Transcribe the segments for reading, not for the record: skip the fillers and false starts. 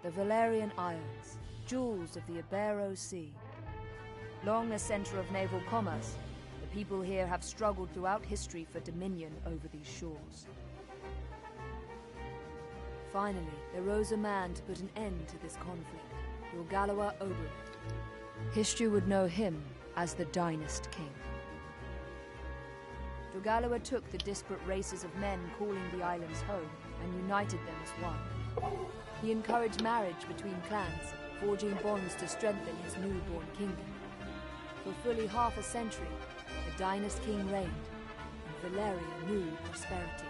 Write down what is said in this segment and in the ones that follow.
The Valerian Isles, jewels of the Ibero Sea. Long a center of naval commerce, the people here have struggled throughout history for dominion over these shores. Finally, there rose a man to put an end to this conflict, Ogre Reborn. History would know him as the Dynast King. Ogre took the disparate races of men calling the islands home and united them as one. He encouraged marriage between clans, forging bonds to strengthen his newborn kingdom. For fully half a century, the Dynast King reigned, and Valeria knew prosperity.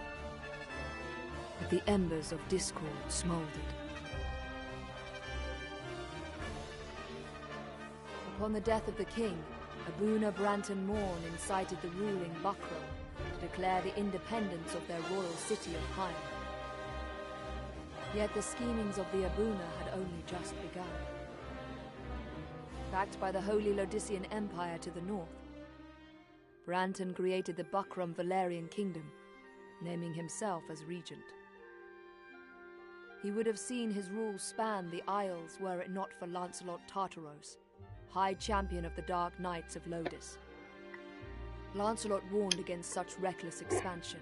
But the embers of discord smoldered. Upon the death of the king, Abuna Branton Morn incited the ruling Buckram to declare the independence of their royal city of Hyde. Yet the schemings of the Abuna had only just begun. Backed by the Holy Lodician Empire to the north, Branton created the Buckram Valerian Kingdom, naming himself as regent. He would have seen his rule span the Isles were it not for Lancelot Tartaros, High Champion of the Dark Knights of Lodis. Lancelot warned against such reckless expansion,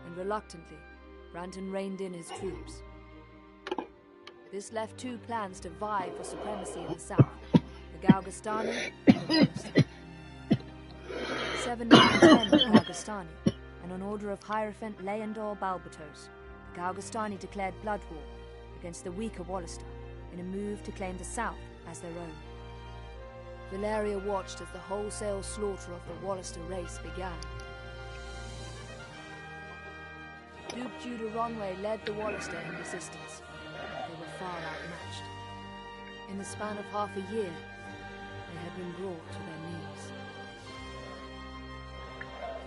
and reluctantly, Branton reined in his troops. This left two clans to vie for supremacy in the south, the Galgastani and the Volsci. 7 men and 10 were Galgastani, and on order of Hierophant Leandor Balbatos, the Galgastani declared blood war against the weaker Wallister in a move to claim the south as their own. Valeria watched as the wholesale slaughter of the Wallister race began. Duke Judah Ronway led the Wallister in resistance. They were far outmatched. In the span of half a year, they had been brought to their knees.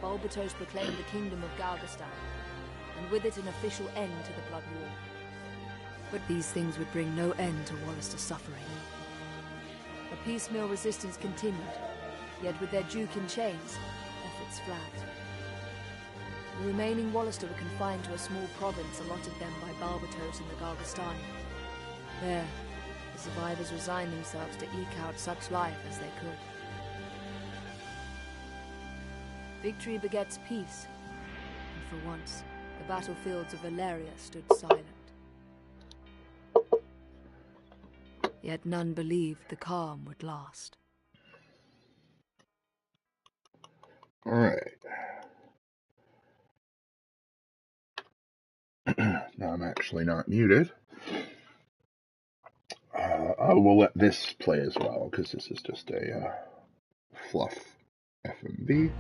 Balbatos proclaimed the kingdom of Galgastan, and with it an official end to the blood war. But these things would bring no end to Wallister's suffering. A piecemeal resistance continued, yet with their duke in chains, efforts flagged. The remaining Wallister were confined to a small province allotted them by Balbatos and the Galgastani. There, the survivors resigned themselves to eke out such life as they could. Victory begets peace, and for once, the battlefields of Valeria stood silent. Yet none believed the calm would last. All right. Now I'm actually not muted. I will let this play as well, because this is just a fluff FMV.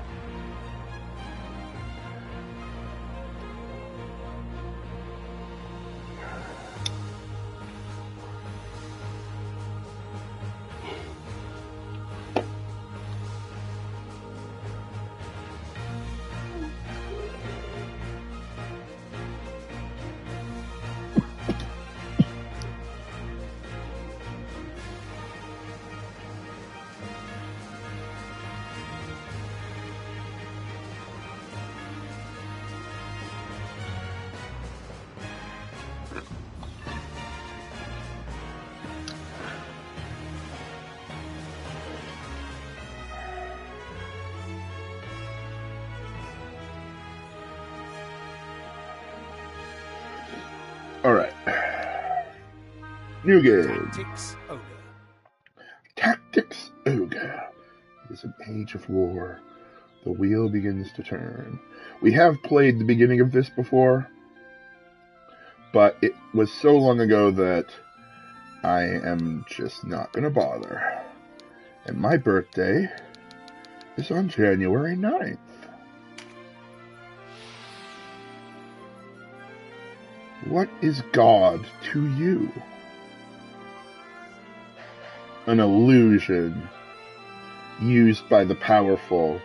Alright. New game. Tactics Ogre. Tactics Ogre. It is an age of war. The wheel begins to turn. We have played the beginning of this before, but it was so long ago that I am just not going to bother. And my birthday is on January 9th. What is God to you? An illusion used by the powerful.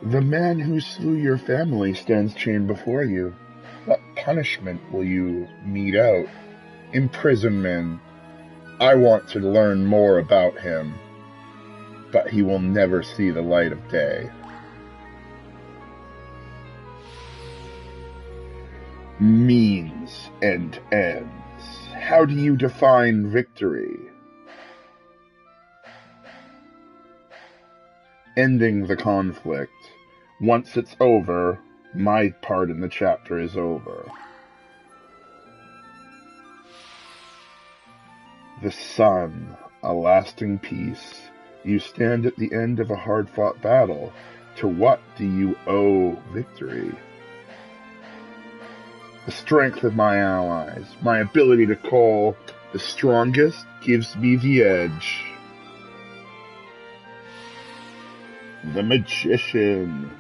The man who slew your family stands chained before you. What punishment will you mete out? Imprisonment. I want to learn more about him, but he will never see the light of day. means and ends? How do you define victory? Ending the conflict. Once it's over, my part in the chapter is over. The sun, a lasting peace. You stand at the end of a hard-fought battle. To what do you owe victory? The strength of my allies, my ability to call the strongest gives me the edge. The magician.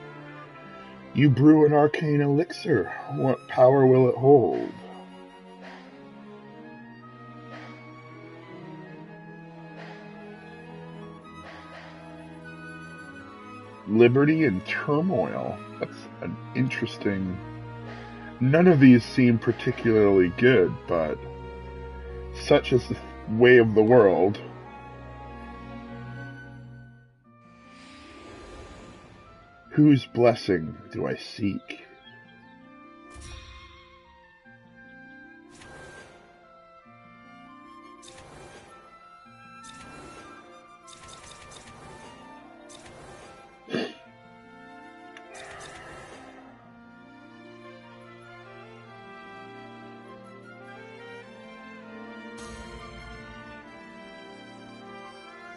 You brew an arcane elixir. What power will it hold? Liberty and turmoil. That's an interesting... None of these seem particularly good, but such is the way of the world. Whose blessing do I seek?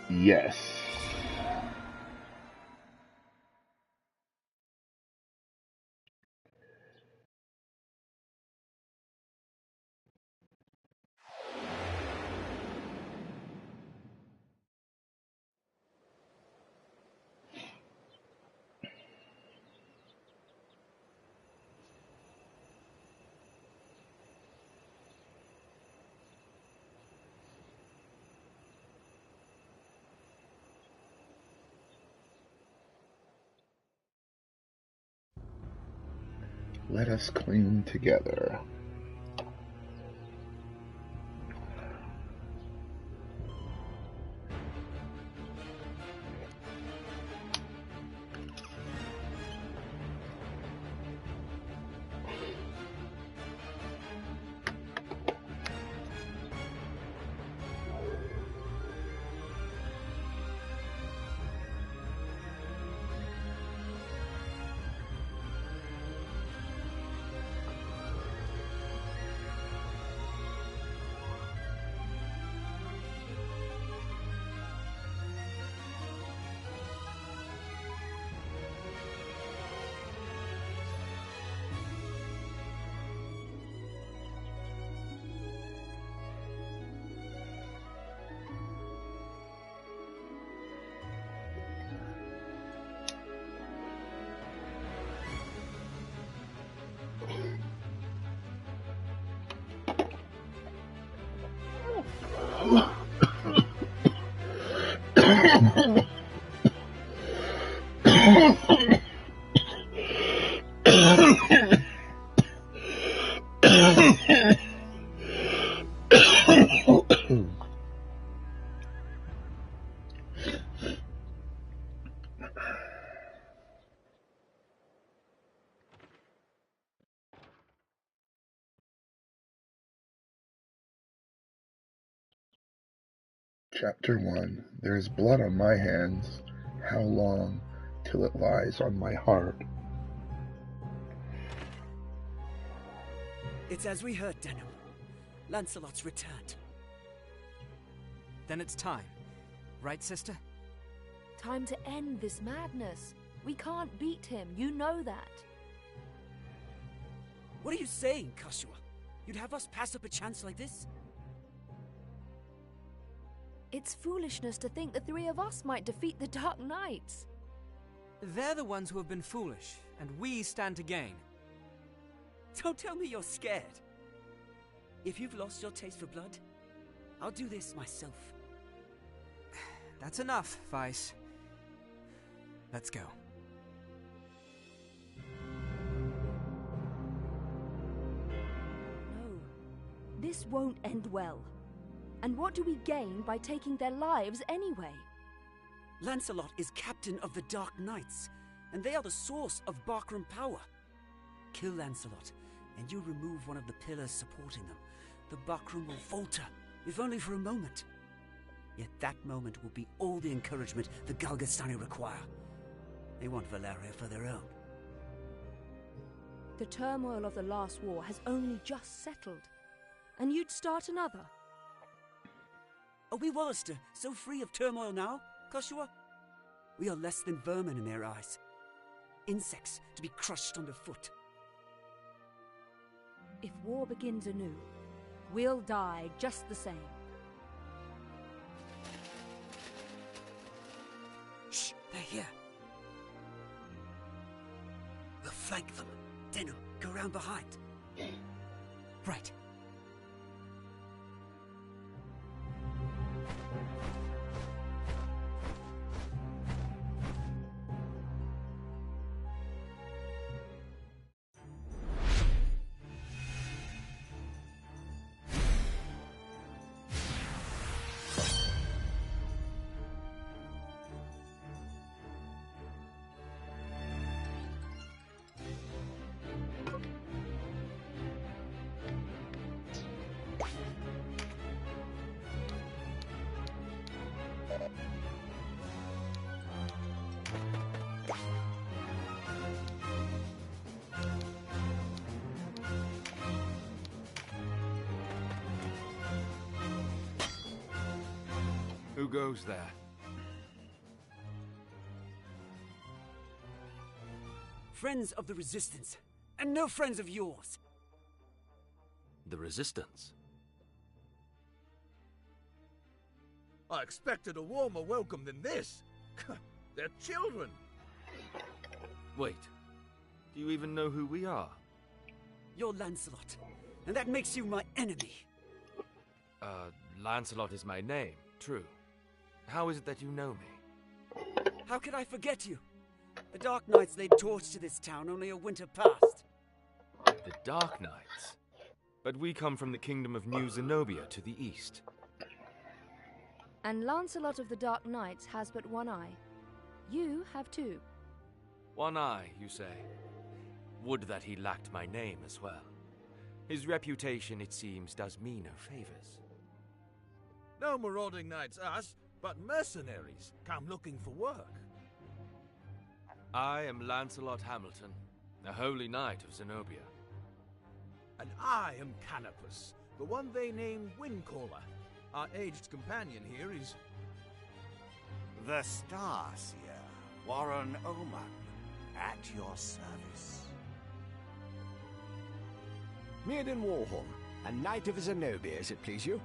Yes. Let us cling together. Chapter 1. There is blood on my hands. How long till it lies on my heart? It's as we heard, Denham. Lancelot's returned. Then it's time. Right, sister? Time to end this madness. We can't beat him, you know that. What are you saying, Kashua? You'd have us pass up a chance like this? It's foolishness to think the three of us might defeat the Dark Knights. They're the ones who have been foolish, and we stand to gain. Don't tell me you're scared. If you've lost your taste for blood, I'll do this myself. That's enough, Vice. Let's go. No, this won't end well. And what do we gain by taking their lives anyway? Lancelot is captain of the Dark Knights, and they are the source of Barkram power. Kill Lancelot, and you remove one of the pillars supporting them, the Buckram will falter, if only for a moment. Yet that moment will be all the encouragement the Galgastani require. They want Valeria for their own. The turmoil of the last war has only just settled, and you'd start another. Are we Wallister so free of turmoil now, Koshua? We are less than vermin in their eyes. Insects to be crushed underfoot. If war begins anew, we'll die just the same. Shh, they're here. We'll flank them. Denim, go round behind. Right. Who goes there? Friends of the Resistance, and no friends of yours. The Resistance? I expected a warmer welcome than this. They're children. Wait, do you even know who we are? You're Lancelot, and that makes you my enemy. Lancelot is my name, true. How is it that you know me? How could I forget you? The Dark Knights laid torch to this town only a winter past. The Dark Knights? But we come from the kingdom of New Zenobia to the east. And Lancelot of the Dark Knights has but one eye. You have two. One eye, you say? Would that he lacked my name as well. His reputation, it seems, does me no favors. No marauding knights us, but mercenaries come looking for work. I am Lancelot Hamilton, a holy knight of Zenobia. And I am Canopus, the one they named Windcaller. Our aged companion here is... The Starseer, Warren Oman, at your service. Mirden Warhorn, a knight of Zenobia, as it please you.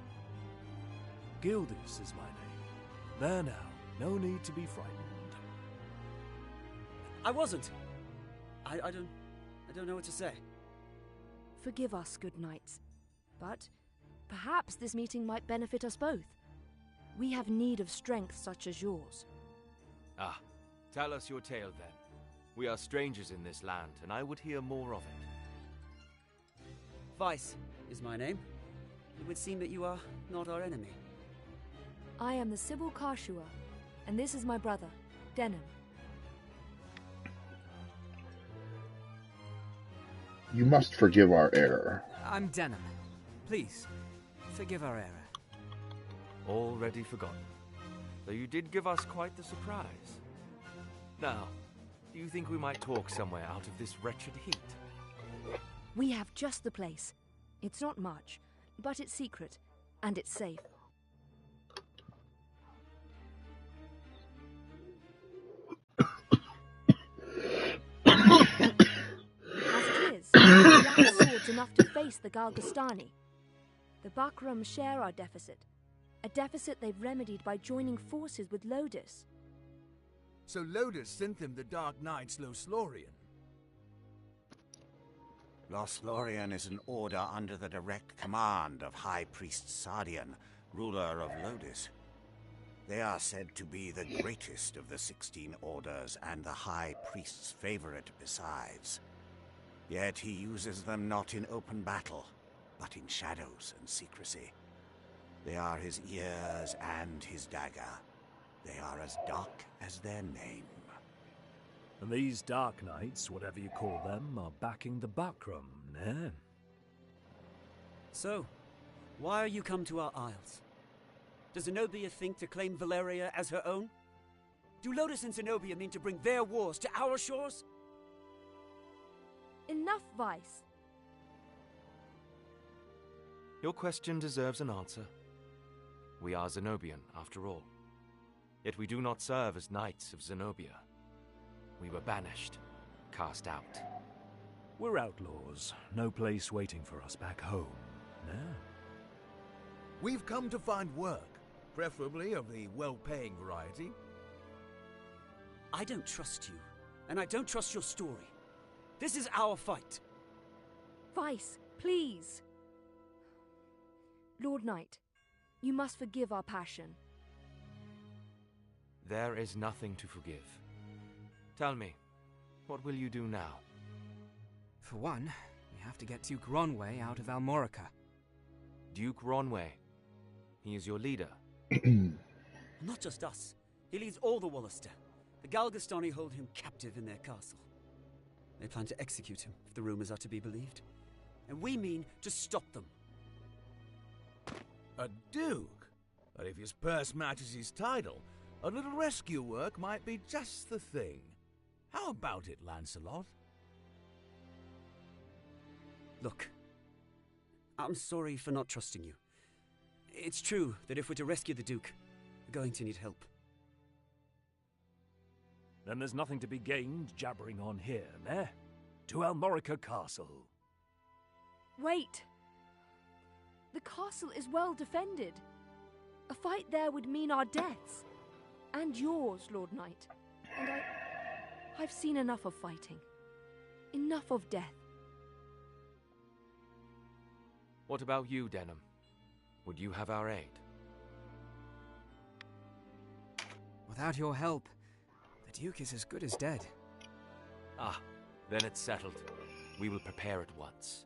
Gildus is my name. There now, no need to be frightened. I wasn't. I don't know what to say. Forgive us, good knights, but perhaps this meeting might benefit us both. We have need of strength such as yours. Ah, tell us your tale then. We are strangers in this land, and I would hear more of it. Vice is my name. It would seem that you are not our enemy. I am the Sybil Karshua, and this is my brother, Denim. You must forgive our error. I'm Denim. Please, forgive our error. Already forgotten. Though you did give us quite the surprise. Now, do you think we might talk somewhere out of this wretched heat? We have just the place. It's not much, but it's secret, and it's safe. As it is, we lack swords enough to face the Galgastani. The Buckram share our deficit, a deficit they've remedied by joining forces with Lodis. So Lodis sent them the Dark Knights Loslorian. Loslorian is an order under the direct command of High Priest Sardian, ruler of Lodis. They are said to be the greatest of the 16 orders and the High Priest's favorite besides. Yet he uses them not in open battle, but in shadows and secrecy. They are his ears and his dagger. They are as dark as their name. And these Dark Knights, whatever you call them, are backing the Buckram, ne? So, why are you come to our isles? Does Zenobia think to claim Valeria as her own? Do Lotus and Zenobia mean to bring their wars to our shores? Enough, Vice. Your question deserves an answer. We are Zenobian, after all. Yet we do not serve as knights of Zenobia. We were banished, cast out. We're outlaws. No place waiting for us back home, ne? We've come to find work, preferably of the well-paying variety. I don't trust you, and I don't trust your story. This is our fight. Vice, please. Lord Knight, you must forgive our passion. There is nothing to forgive. Tell me, what will you do now? For one, we have to get Duke Ronway out of Almorica. Duke Ronway. He is your leader. Not just us. He leads all the Wallister. The Galgastani hold him captive in their castle. They plan to execute him, if the rumors are to be believed. And we mean to stop them. A duke? But if his purse matches his title, a little rescue work might be just the thing. How about it, Lancelot? Look, I'm sorry for not trusting you. It's true that if we're to rescue the Duke, we're going to need help. Then there's nothing to be gained jabbering on here, ne? To Almorica Castle. Wait! The castle is well defended. A fight there would mean our deaths. And yours, Lord Knight. And I've seen enough of fighting. Enough of death. What about you, Denham? Would you have our aid? Without your help, the Duke is as good as dead. Ah, then it's settled. We will prepare at once.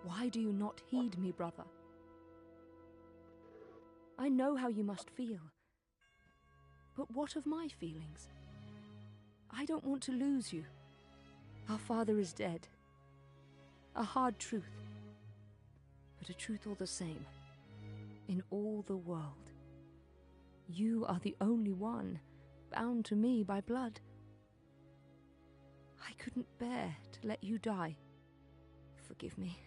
Why do you not heed me, brother? I know how you must feel. But what of my feelings? I don't want to lose you. Our father is dead. A hard truth. But a truth all the same. In all the world. You are the only one bound to me by blood. I couldn't bear to let you die. Forgive me.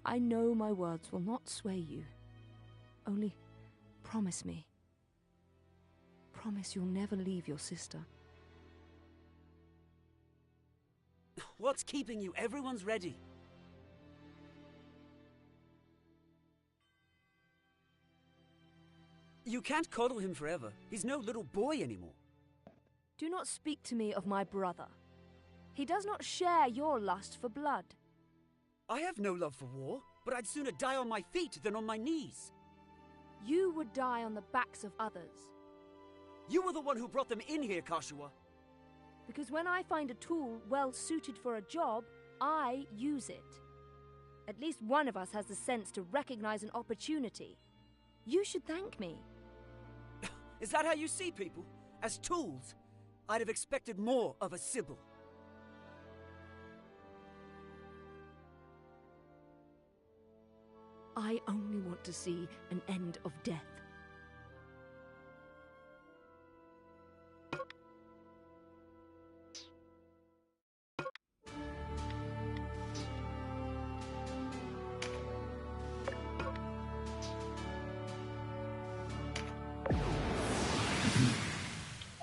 I know my words will not sway you. Only promise me. Promise you'll never leave your sister. What's keeping you? Everyone's ready. You can't coddle him forever. He's no little boy anymore. Do not speak to me of my brother. He does not share your lust for blood. I have no love for war, but I'd sooner die on my feet than on my knees. You would die on the backs of others. You were the one who brought them in here, Kashua. Because when I find a tool well suited for a job, I use it. At least one of us has the sense to recognize an opportunity. You should thank me. Is that how you see people? As tools? I'd have expected more of a Sybil. I only want to see an end of death.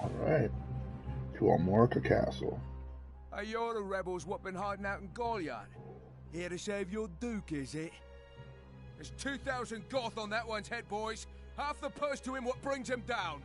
Alright. To Almorica Castle. Are you the rebels what been hiding out in Goliad? Here to save your Duke, is it? There's 2,000 Goth on that one's head, boys. Half the purse to him what brings him down.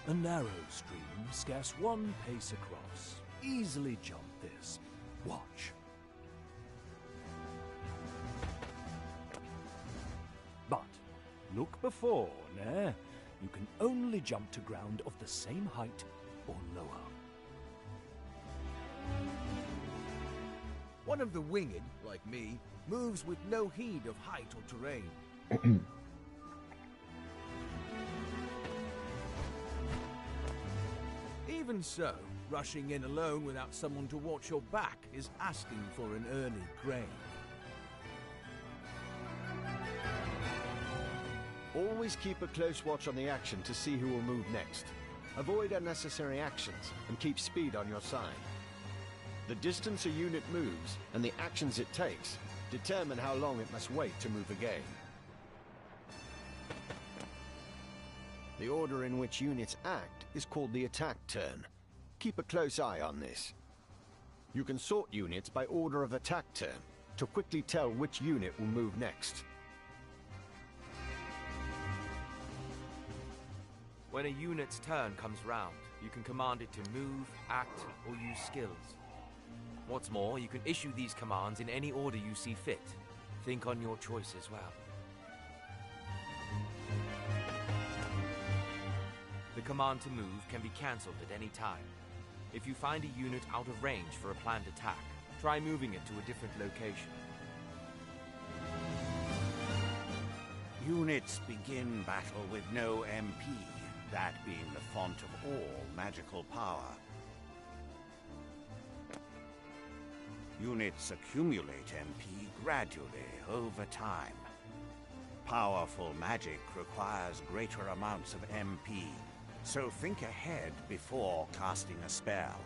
A narrow stream, scarce one pace across. Easily jump this. Watch. But look before, ne? you can only jump to ground of the same height or lower. One of the winged, like me, moves with no heed of height or terrain. Even so, rushing in alone without someone to watch your back is asking for an early grave. Always keep a close watch on the action to see who will move next. Avoid unnecessary actions and keep speed on your side. The distance a unit moves and the actions it takes determine how long it must wait to move again. The order in which units act is called the attack turn. Keep a close eye on this. You can sort units by order of attack turn to quickly tell which unit will move next. When a unit's turn comes round, you can command it to move, act, or use skills. What's more, you can issue these commands in any order you see fit. Think on your choice as well. The command to move can be cancelled at any time. If you find a unit out of range for a planned attack, try moving it to a different location. Units begin battle with no MP, that being the font of all magical power. Units accumulate MP gradually over time. Powerful magic requires greater amounts of MP, so think ahead before casting a spell.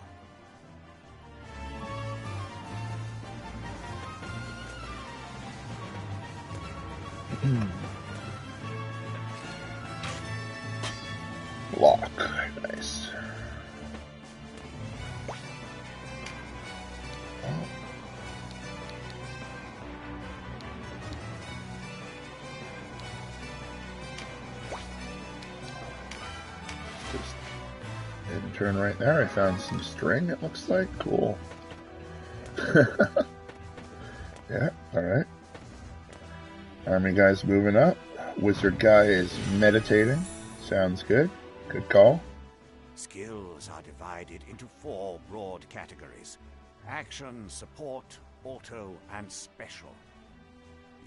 Block. Nice. Just didn't turn right there. I found some string, it looks like. Cool. Yeah, alright. Army guy's moving up. Wizard guy is meditating. Sounds good. Good call. Skills are divided into 4 broad categories: action, support, auto, and special.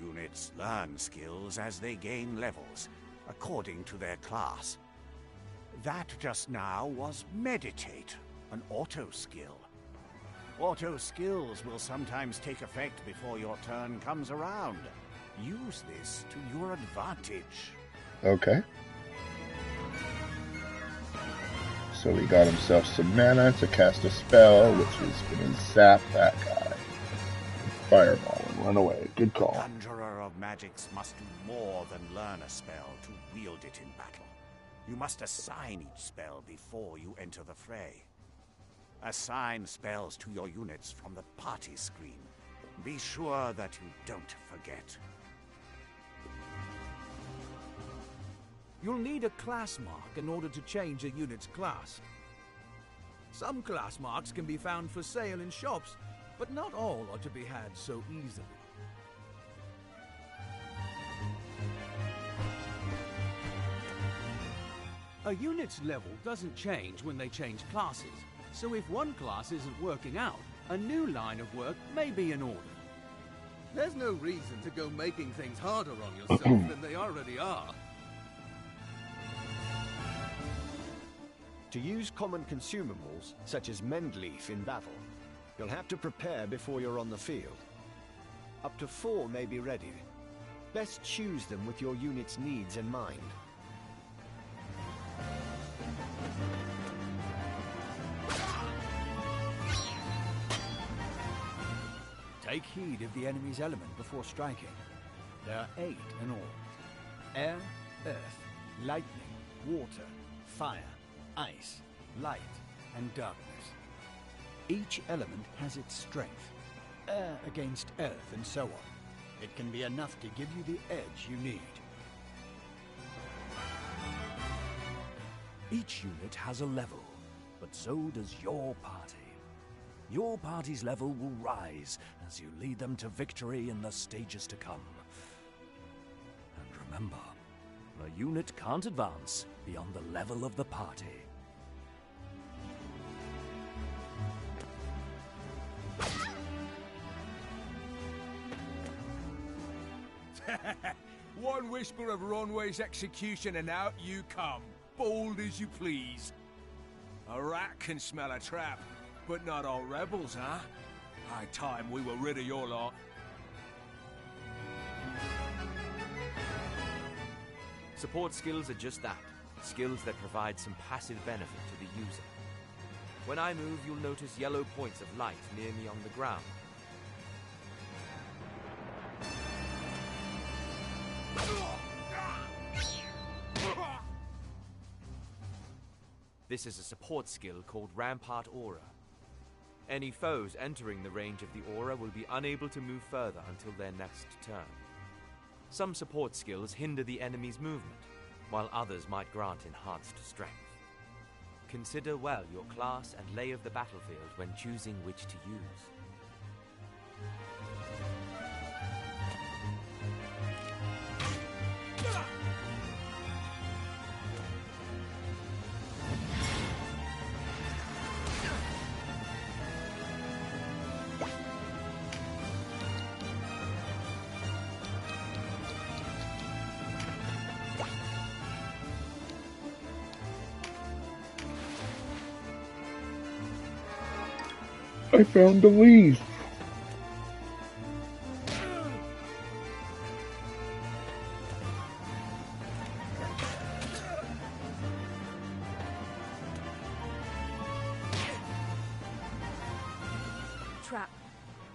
Units learn skills as they gain levels, according to their class. That just now was meditate, an auto skill. Auto skills will sometimes take effect before your turn comes around. Use this to your advantage. Okay. So he got himself some mana to cast a spell, which is going to zap that guy. Fireball and run away. Good call. Conjurer of magics must do more than learn a spell to wield it in battle. You must assign each spell before you enter the fray. Assign spells to your units from the party screen. Be sure that you don't forget. You'll need a class mark in order to change a unit's class. Some class marks can be found for sale in shops, but not all are to be had so easily. A unit's level doesn't change when they change classes, so if one class isn't working out, a new line of work may be in order. There's no reason to go making things harder on yourself than they already are. To use common consumables, such as Mendleaf in battle, you'll have to prepare before you're on the field. Up to 4 may be ready. Best choose them with your unit's needs in mind. Take heed of the enemy's element before striking. There are 8 in all. Air, earth, lightning, water, fire, ice, light, and darkness. Each element has its strength. Air against earth and so on. It can be enough to give you the edge you need. Each unit has a level, but so does your party. Your party's level will rise as you lead them to victory in the stages to come. And remember, A unit can't advance beyond the level of the party. One whisper of Ronway's execution and out you come, bold as you please. A rat can smell a trap, but not all rebels, huh? High time we were rid of your lot. Support skills are just that, skills that provide some passive benefit to the user. When I move, you'll notice yellow points of light near me on the ground. This is a support skill called Rampart Aura. Any foes entering the range of the aura will be unable to move further until their next turn. Some support skills hinder the enemy's movement, while others might grant enhanced strength. Consider well your class and lay of the battlefield when choosing which to use. I found a leaf. Trap,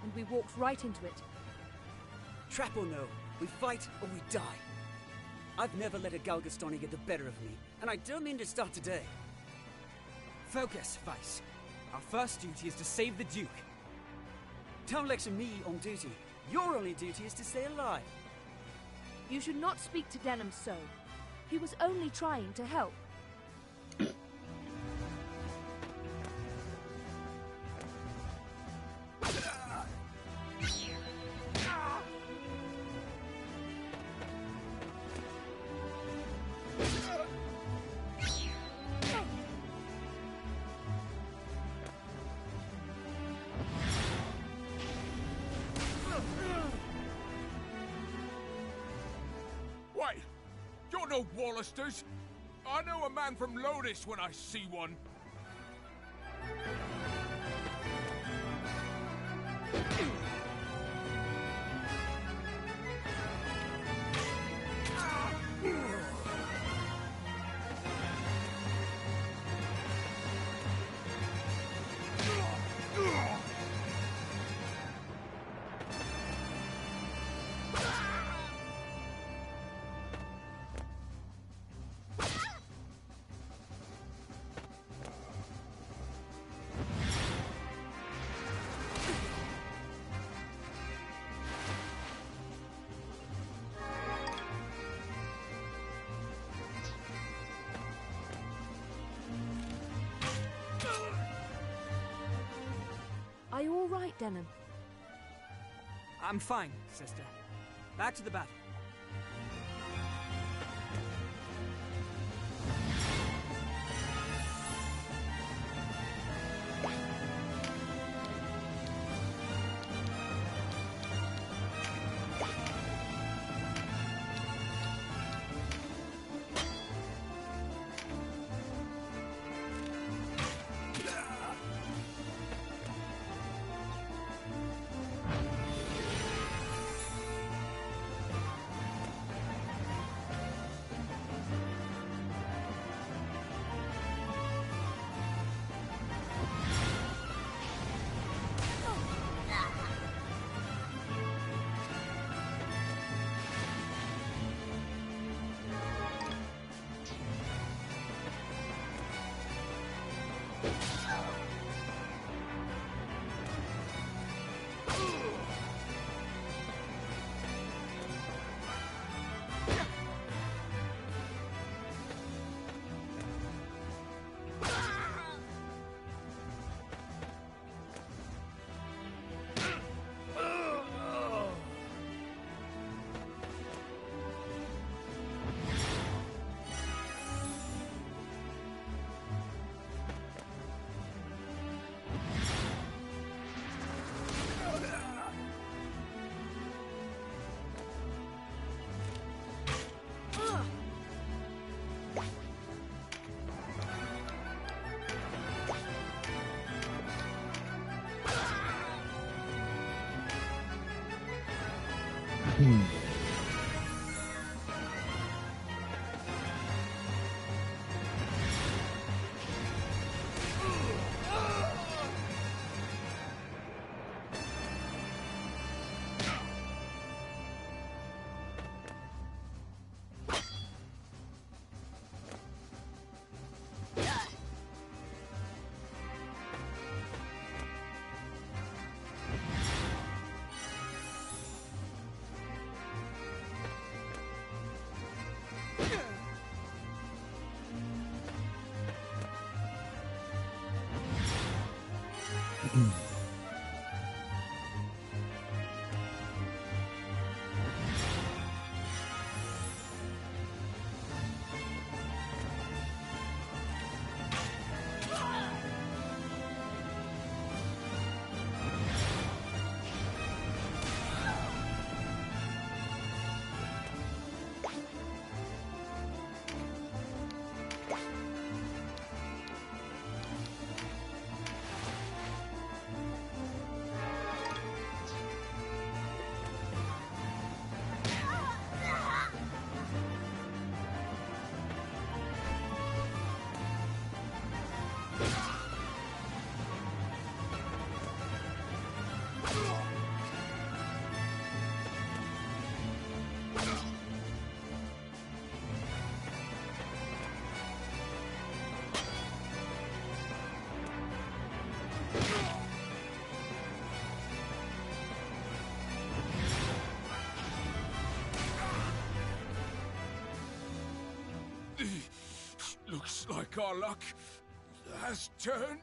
and we walked right into it. Trap or no, we fight or we die. I've never let a Galgastani get the better of me, and I don't mean to start today. Focus, Vice. Our first duty is to save the Duke. Don't lecture me on duty. Your only duty is to stay alive. You should not speak to Denham so. He was only trying to help. Wait, you're no Wallisters. I know a man from Lodis when I see one. Are you all right, Denham? I'm fine, sister. Back to the battle. Looks like our luck has turned.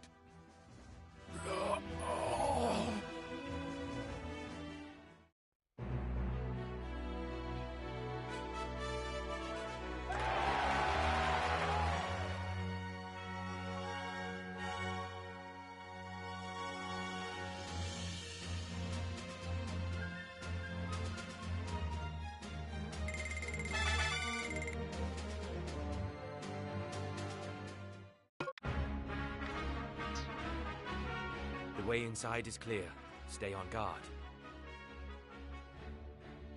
The way inside is clear. Stay on guard.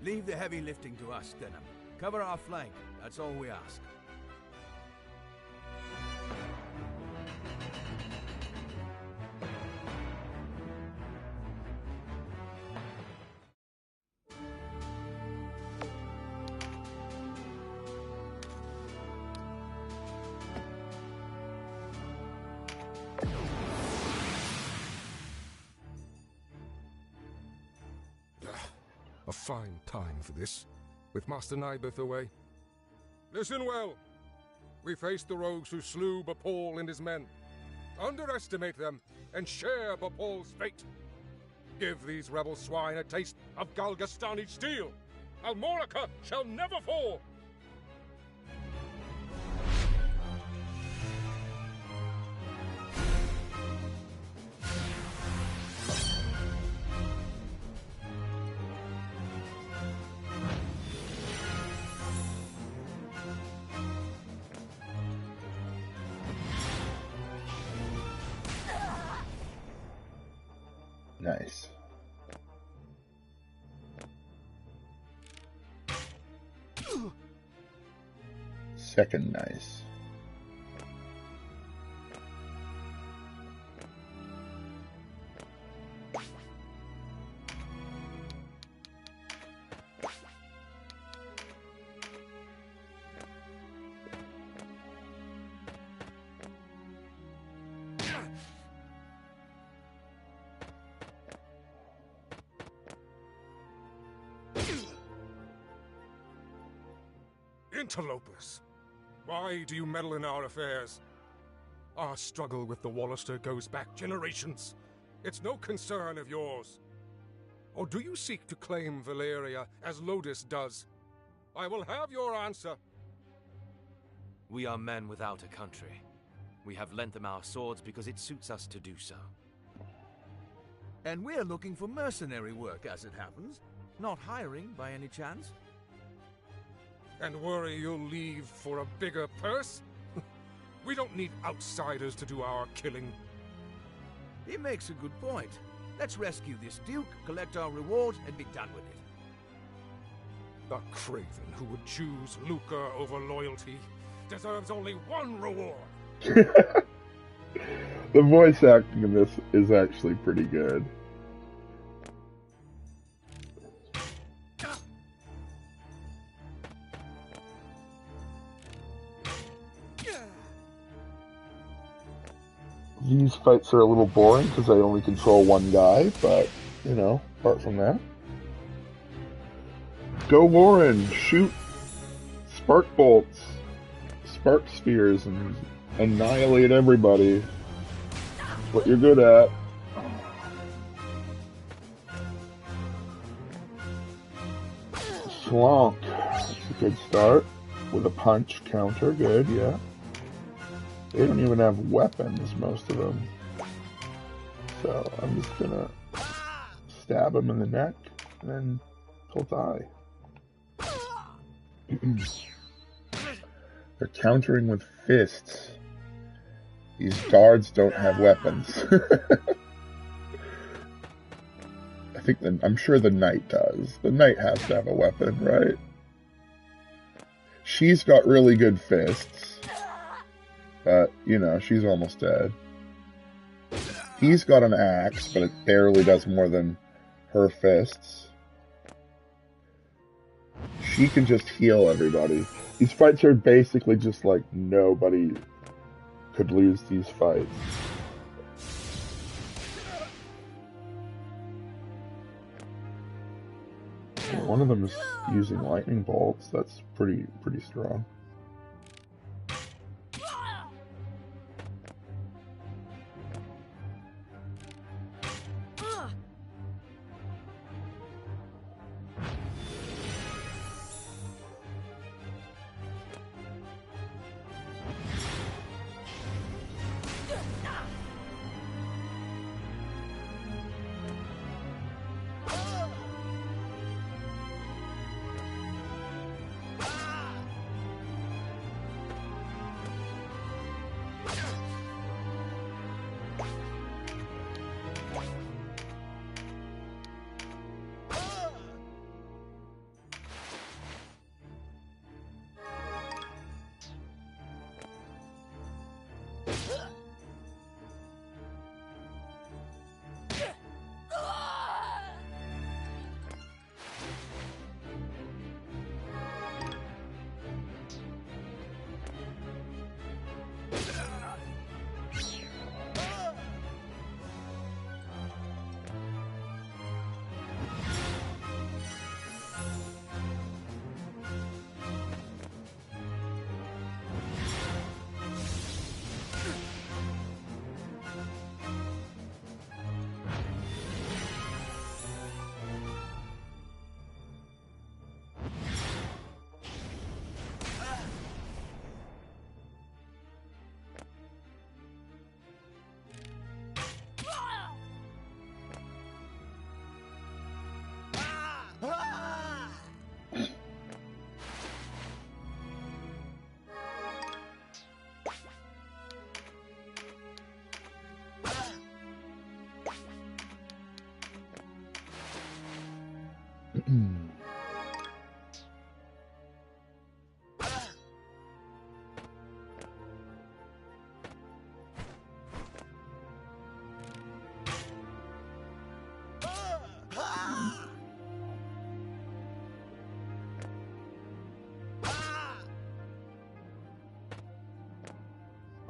Leave the heavy lifting to us, Denham. Cover our flank. That's all we ask. A fine time for this, with Master Nibeth away. Listen well. We face the rogues who slew Bapal and his men. Underestimate them, and share Bapal's fate. Give these rebel swine a taste of Galgastani steel. Almorica shall never fall! Nice. Second nice. Interlopers! Why do you meddle in our affairs? Our struggle with the Wallister goes back generations. It's no concern of yours. Or do you seek to claim Valeria as Lodis does? I will have your answer. We are men without a country. We have lent them our swords because it suits us to do so. And we're looking for mercenary work, as it happens. Not hiring, by any chance. And worry you'll leave for a bigger purse? We don't need outsiders to do our killing. He makes a good point. Let's rescue this Duke, collect our reward, and be done with it. The craven who would choose lucre over loyalty deserves only one reward. The voice acting in this is actually pretty good. These fights are a little boring because I only control one guy, but, you know, apart from that. Go Warren! Shoot spark bolts, spark spheres, and annihilate everybody. That's what you're good at. Slonk. That's a good start. With a punch counter, good, yeah. They don't even have weapons, most of them. So I'm just gonna stab him in the neck, and then he'll die. They're countering with fists. These guards don't have weapons. I'm sure the knight does. The knight has to have a weapon, right? She's got really good fists. But, you know, she's almost dead. He's got an axe, but it barely does more than her fists. She can just heal everybody. These fights are basically just like nobody could lose these fights. One of them is using lightning bolts. That's pretty strong.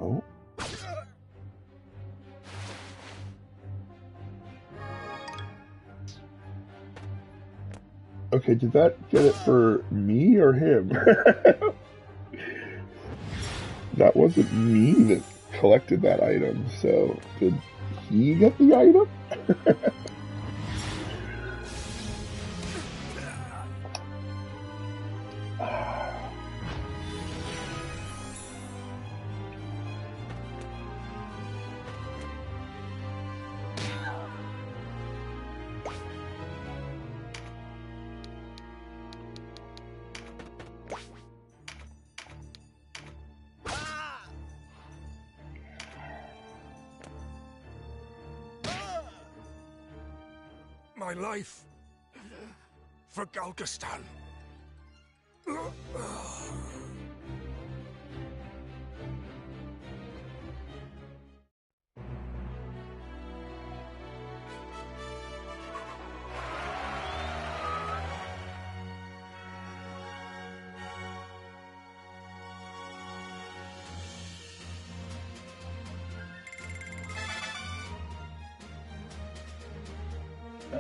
Oh. Okay, did that get it for me or him? That wasn't me that collected that item, so did he get the item? My life for Galgastan.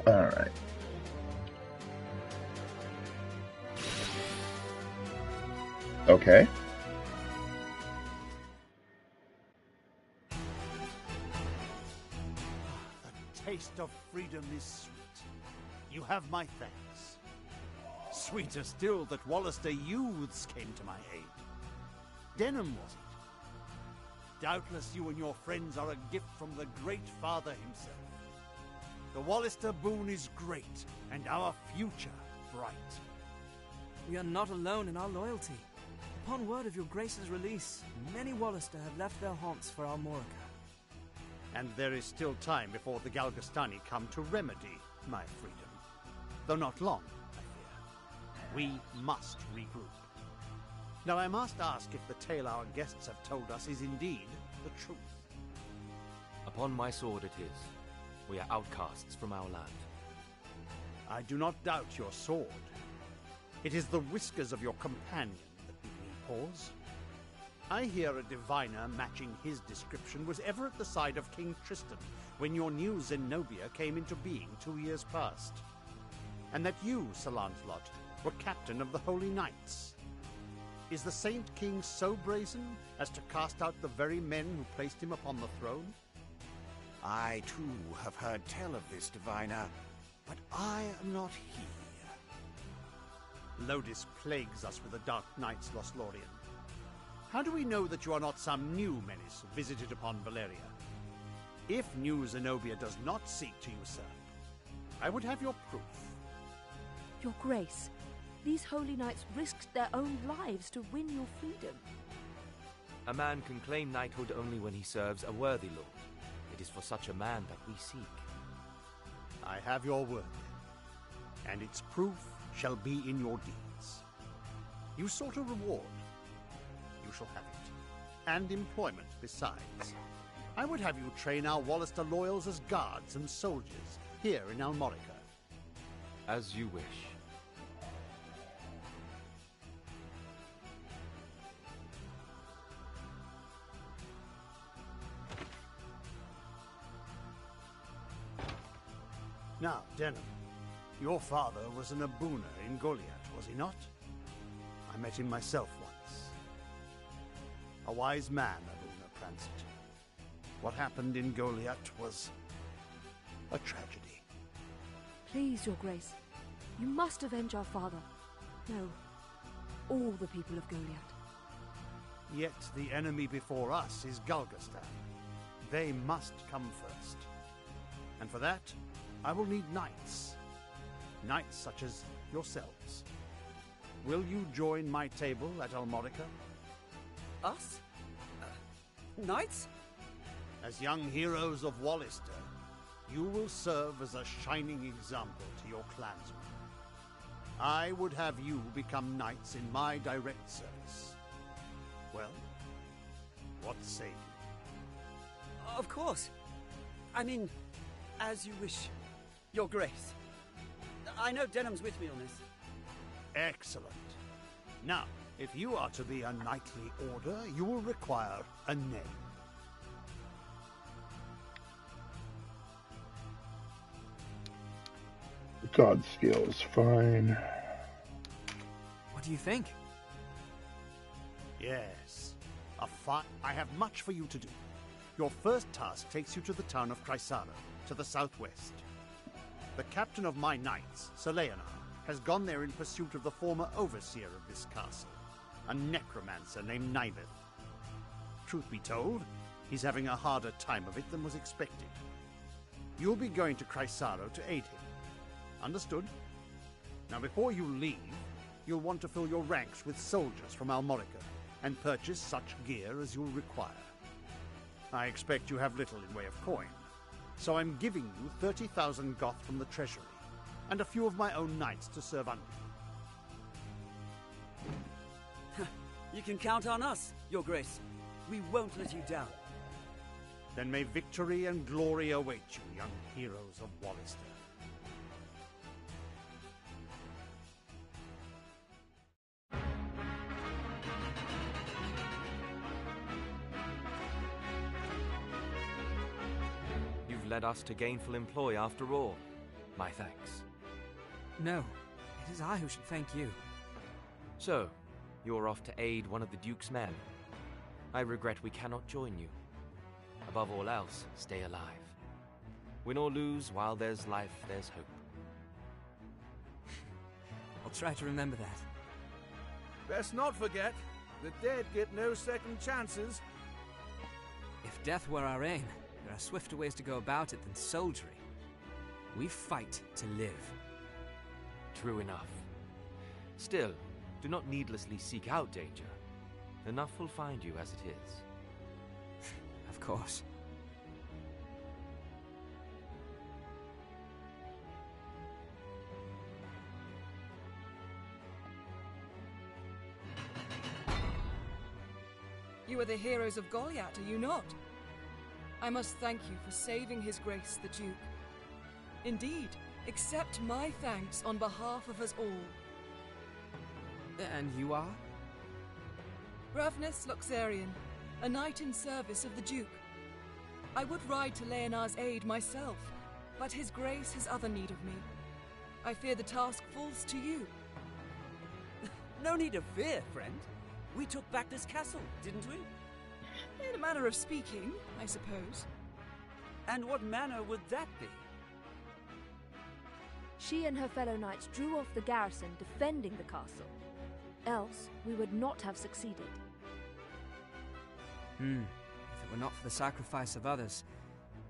Alright. Okay. The taste of freedom is sweet. You have my thanks. Sweeter still that Wallister youths came to my aid. Denham, was it? Doubtless you and your friends are a gift from the Great Father himself. The Wallister boon is great, and our future bright. We are not alone in our loyalty. Upon word of your Grace's release, many Wallister have left their haunts for Almorica. And there is still time before the Galgastani come to remedy my freedom. Though not long, I fear. We must regroup. Now I must ask if the tale our guests have told us is indeed the truth. Upon my sword it is. We are outcasts from our land. I do not doubt your sword. It is the whiskers of your companion that give me pause. I hear a diviner matching his description was ever at the side of King Tristan when your new Zenobia came into being 2 years past. And that you, Sir Lancelot, were captain of the Holy Knights. Is the Saint King so brazen as to cast out the very men who placed him upon the throne? I, too, have heard tell of this diviner, but I am not he. Lodis plagues us with the Dark Knights, Lothlorien. How do we know that you are not some new menace visited upon Valeria? If new Zenobia does not seek to usurp, I would have your proof. Your Grace, these holy knights risked their own lives to win your freedom. A man can claim knighthood only when he serves a worthy lord. It is for such a man that we seek. I have your word, and its proof shall be in your deeds. You sought a reward. You shall have it, and employment besides. I would have you train our Wallister loyals as guards and soldiers here in Almorica. As you wish. Now, Denham, your father was an Abuna in Goliath, was he not? I met him myself once. A wise man, Abuna Prancet. What happened in Goliath was a tragedy. Please, Your Grace, you must avenge our father. No, all the people of Goliath. Yet the enemy before us is Galgastan. They must come first. And for that, I will need knights. Knights such as yourselves. Will you join my table at Almorica? Us? Knights? As young heroes of Wallister, you will serve as a shining example to your clansmen. I would have you become knights in my direct service. Well, what say you? Of course. I mean, as you wish, Your Grace. I know Denham's with me on this. Excellent. Now, if you are to be a knightly order, you will require a name. God skills, fine. What do you think? Yes. I have much for you to do. Your first task takes you to the town of Chrysaro, to the southwest. The captain of my knights, Sir Leonard, has gone there in pursuit of the former overseer of this castle, a necromancer named Nibeth. Truth be told, he's having a harder time of it than was expected. You'll be going to Chrysaro to aid him. Understood? Now before you leave, you'll want to fill your ranks with soldiers from Almorica and purchase such gear as you'll require. I expect you have little in way of coin, so I'm giving you 30,000 Goth from the treasury, and a few of my own knights to serve under you. You can count on us, Your Grace. We won't let you down. Then may victory and glory await you, young heroes of Wallister. You've led us to gainful employ after all. My thanks. No, it is I who should thank you. So, you're off to aid one of the Duke's men. I regret we cannot join you. Above all else, stay alive. Win or lose, while there's life, there's hope. I'll try to remember that. Best not forget, the dead get no second chances. If death were our aim, there are swifter ways to go about it than soldiery. We fight to live. True enough. Still, do not needlessly seek out danger. Enough will find you as it is. Of course. You are the heroes of Goliath, are you not? I must thank you for saving His Grace the Duke. Indeed, accept my thanks on behalf of us all. And you are? Ravnus Loxarian, a knight in service of the Duke. I would ride to Leonar's aid myself, but His Grace has other need of me. I fear the task falls to you. No need of fear, friend. We took back this castle, didn't we? In a manner of speaking, I suppose. And what manner would that be? She and her fellow knights drew off the garrison defending the castle. Else, we would not have succeeded. If it were not for the sacrifice of others,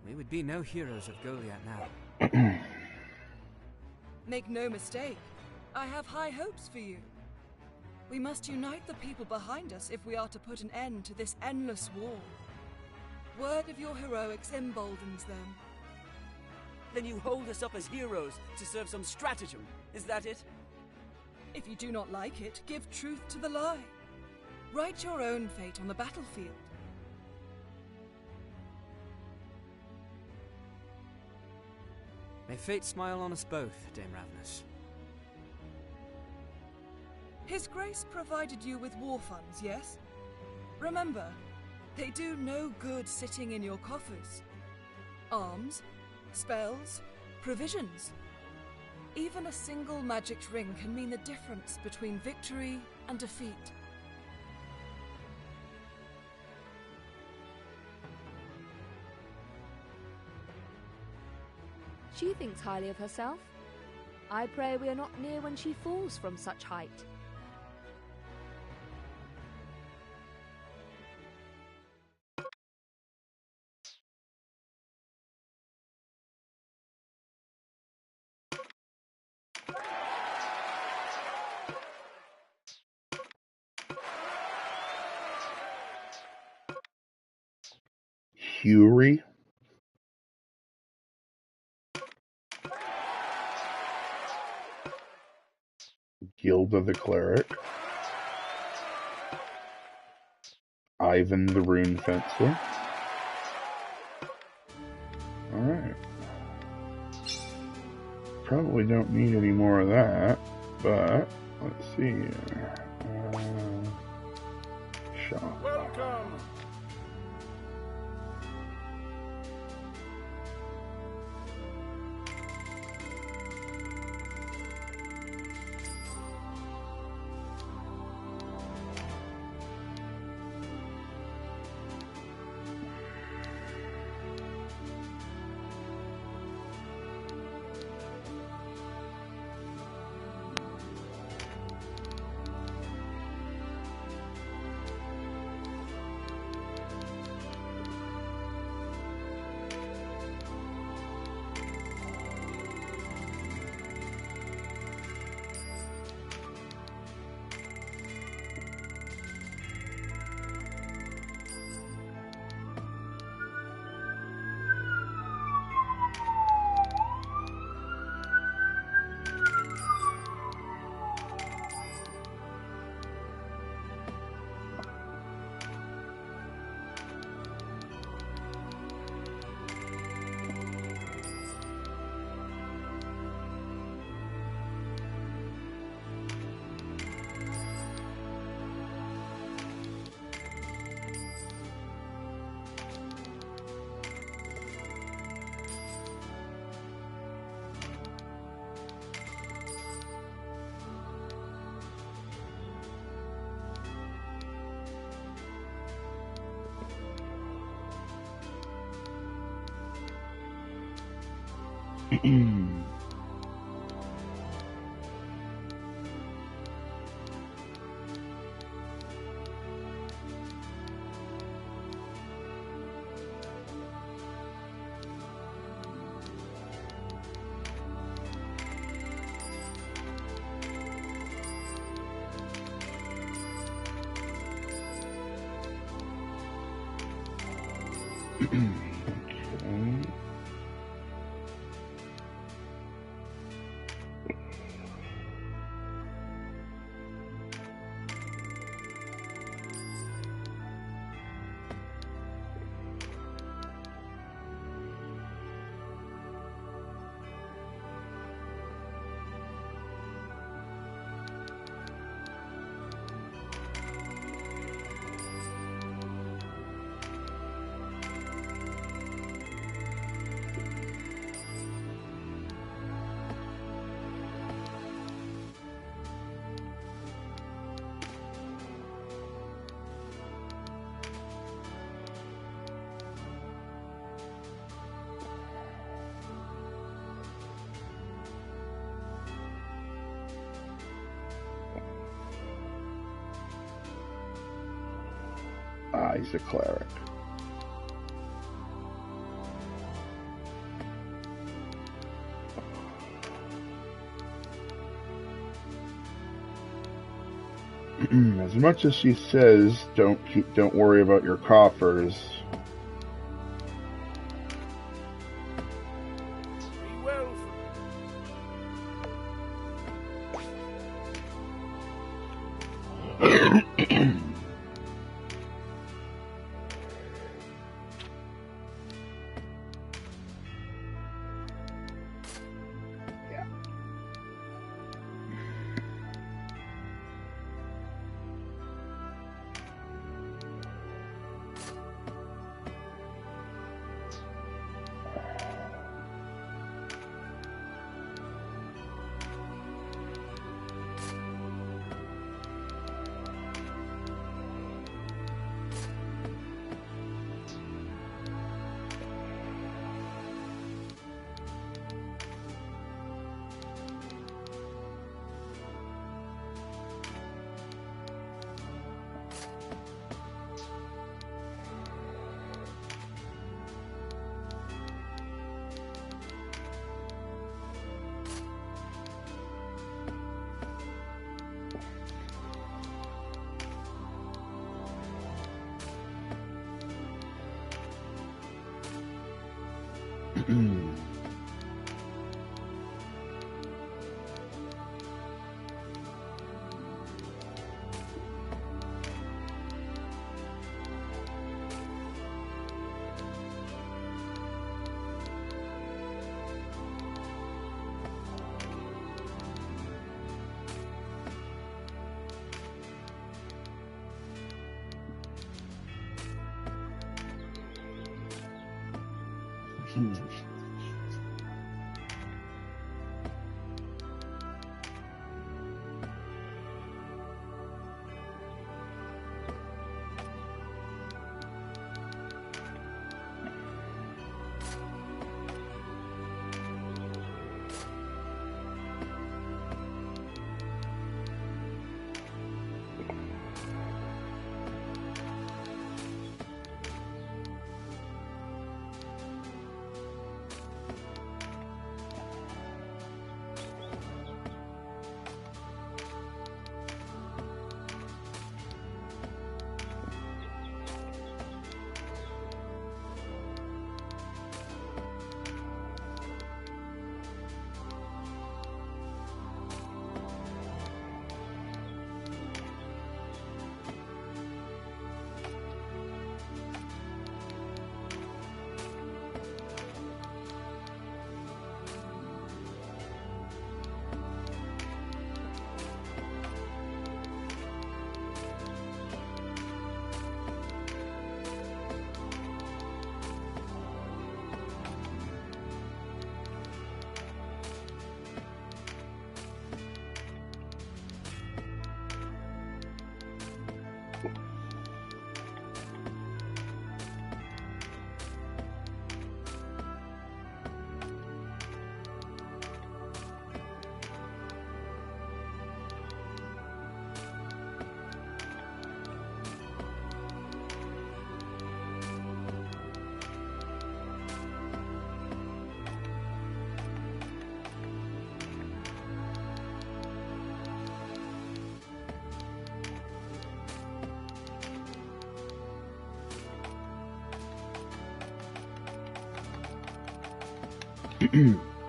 we would be no heroes of Goliath now. Make no mistake, I have high hopes for you. We must unite the people behind us if we are to put an end to this endless war. Word of your heroics emboldens them. Then you hold us up as heroes to serve some stratagem, is that it? If you do not like it, give truth to the lie. Write your own fate on the battlefield. May fate smile on us both, Dame Ravnus. His Grace provided you with war funds, yes? Remember, they do no good sitting in your coffers. Arms, spells, provisions. Even a single magic ring can mean the difference between victory and defeat. She thinks highly of herself. I pray we are not near when she falls from such height. Fury. Guild of the Cleric. Ivan the Rune Fencer. Alright. Probably don't need any more of that, but let's see here. Shop. Welcome! Okay. He's a cleric. As much as she says, don't worry about your coffers.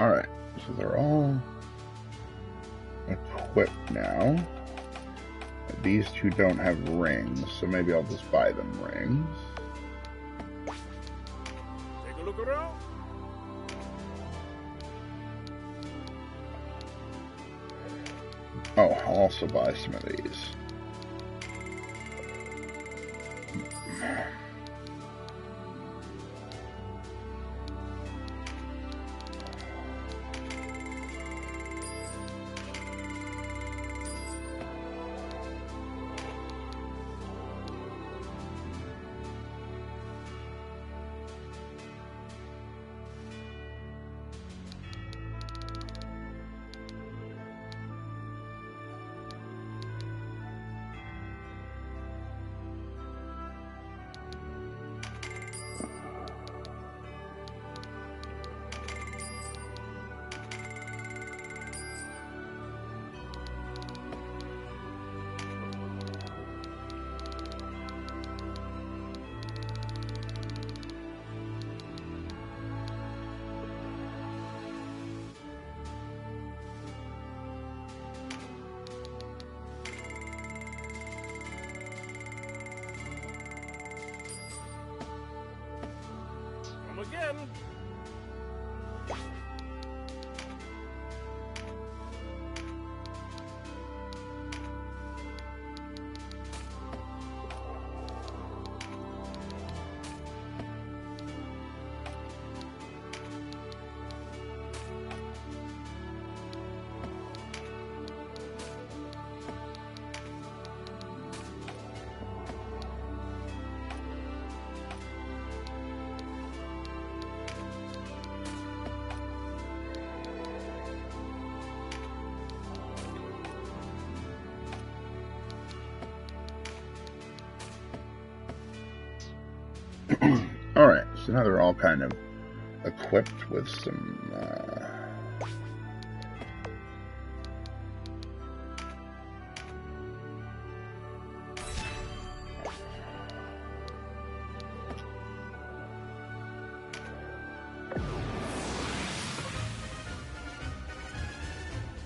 Alright, so they're all equipped now. These two don't have rings, so maybe I'll just buy them rings. Take a look around. Oh, I'll also buy some of these. Again. Alright, so now they're all kind of equipped with some,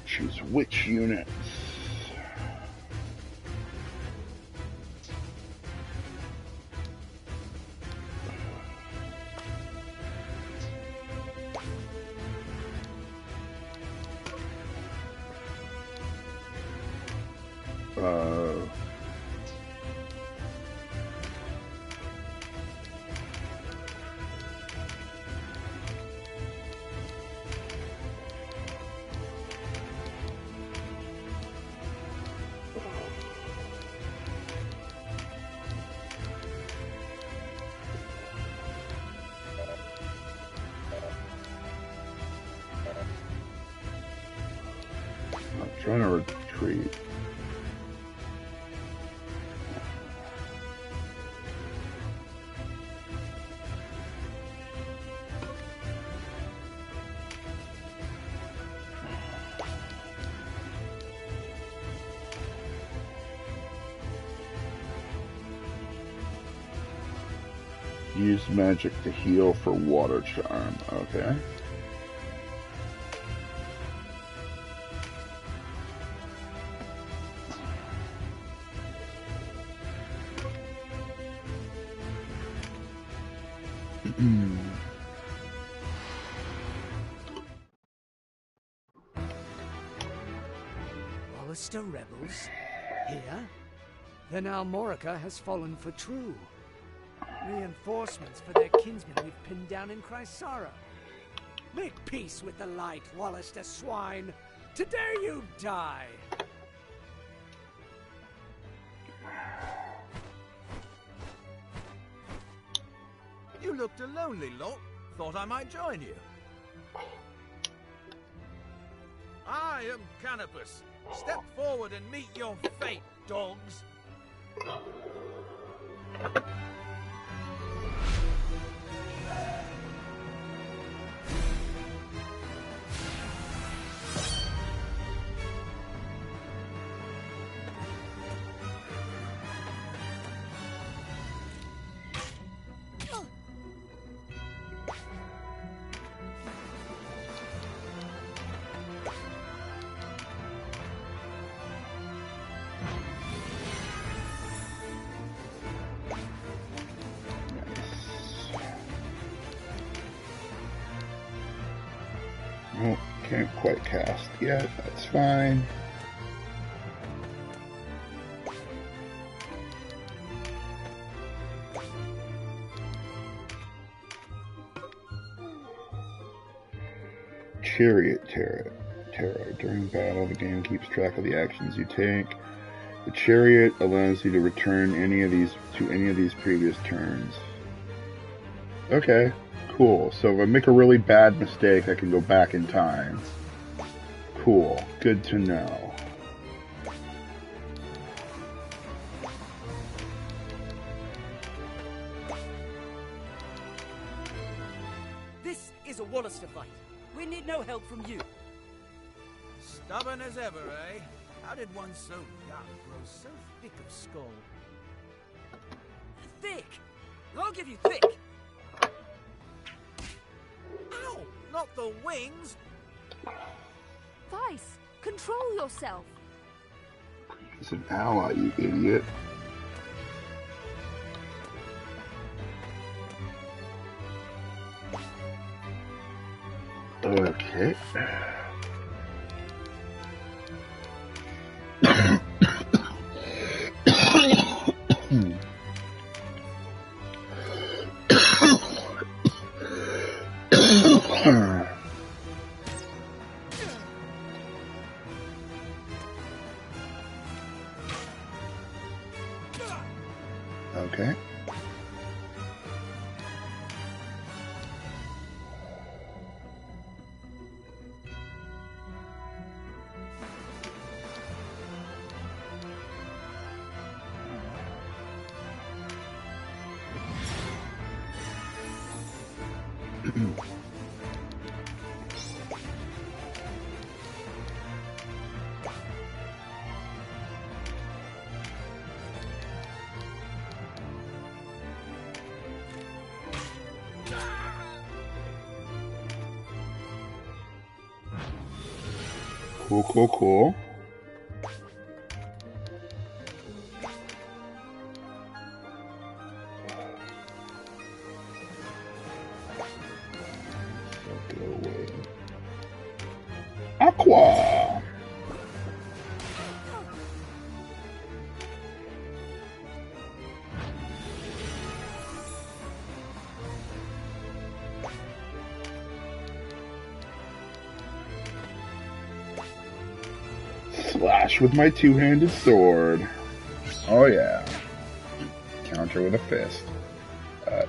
choose which units. I'm trying to retreat. Use magic to heal for water charm. Okay. Hollister rebels? Here? Then Almorica has fallen for true. Reinforcements for their kinsmen we've pinned down in Chrysara. Make peace with the light, Wallister swine! Today you die! You looked a lonely lot. Thought I might join you. I am Canopus. Step forward and meet your fate, dogs. Nope, can't quite cast yet. That's fine. Chariot Tarot. During battle, the game keeps track of the actions you take. The Chariot allows you to return any of these previous turns. Okay, cool. So if I make a really bad mistake, I can go back in time. Cool. Good to know. This is a Wallister fight. We need no help from you. Stubborn as ever, eh? How did one so young grow so thick of skull? Thick! I'll give you thick! Ow! Not the wings! Vice, control yourself. He's an ally, you idiot. Okay. Okay. Cool. Go away. Aqua! Slash with my two-handed sword. Oh yeah. Counter with a fist.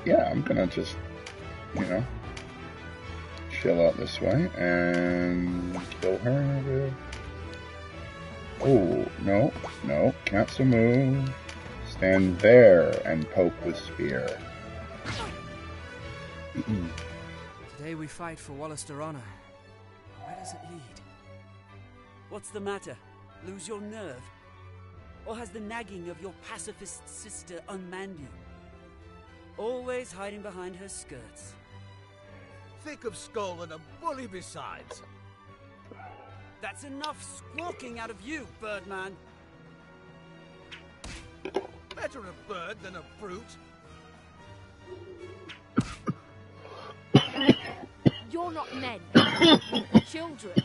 Yeah, I'm gonna just, chill out this way and kill her with... Oh, no, cancel move. Stand there and poke with spear. Today we fight for Wallister honor. Where does it lead? What's the matter? Lose your nerve? Or has the nagging of your pacifist sister unmanned you? Always hiding behind her skirts. Thick of skull and a bully besides. That's enough squawking out of you, Birdman. Better a bird than a brute. You're not men. Children.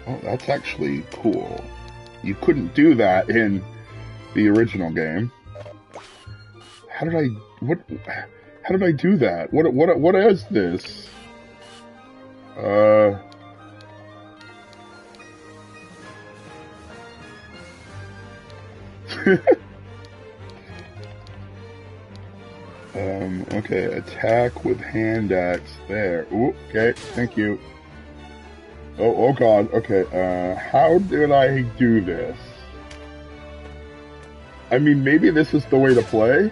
Oh, that's actually cool. You couldn't do that in the original game. How did I do that? What is this? Okay, attack with hand axe there. Ooh, okay, thank you. Oh god, okay, how did I do this? I mean, maybe this is the way to play?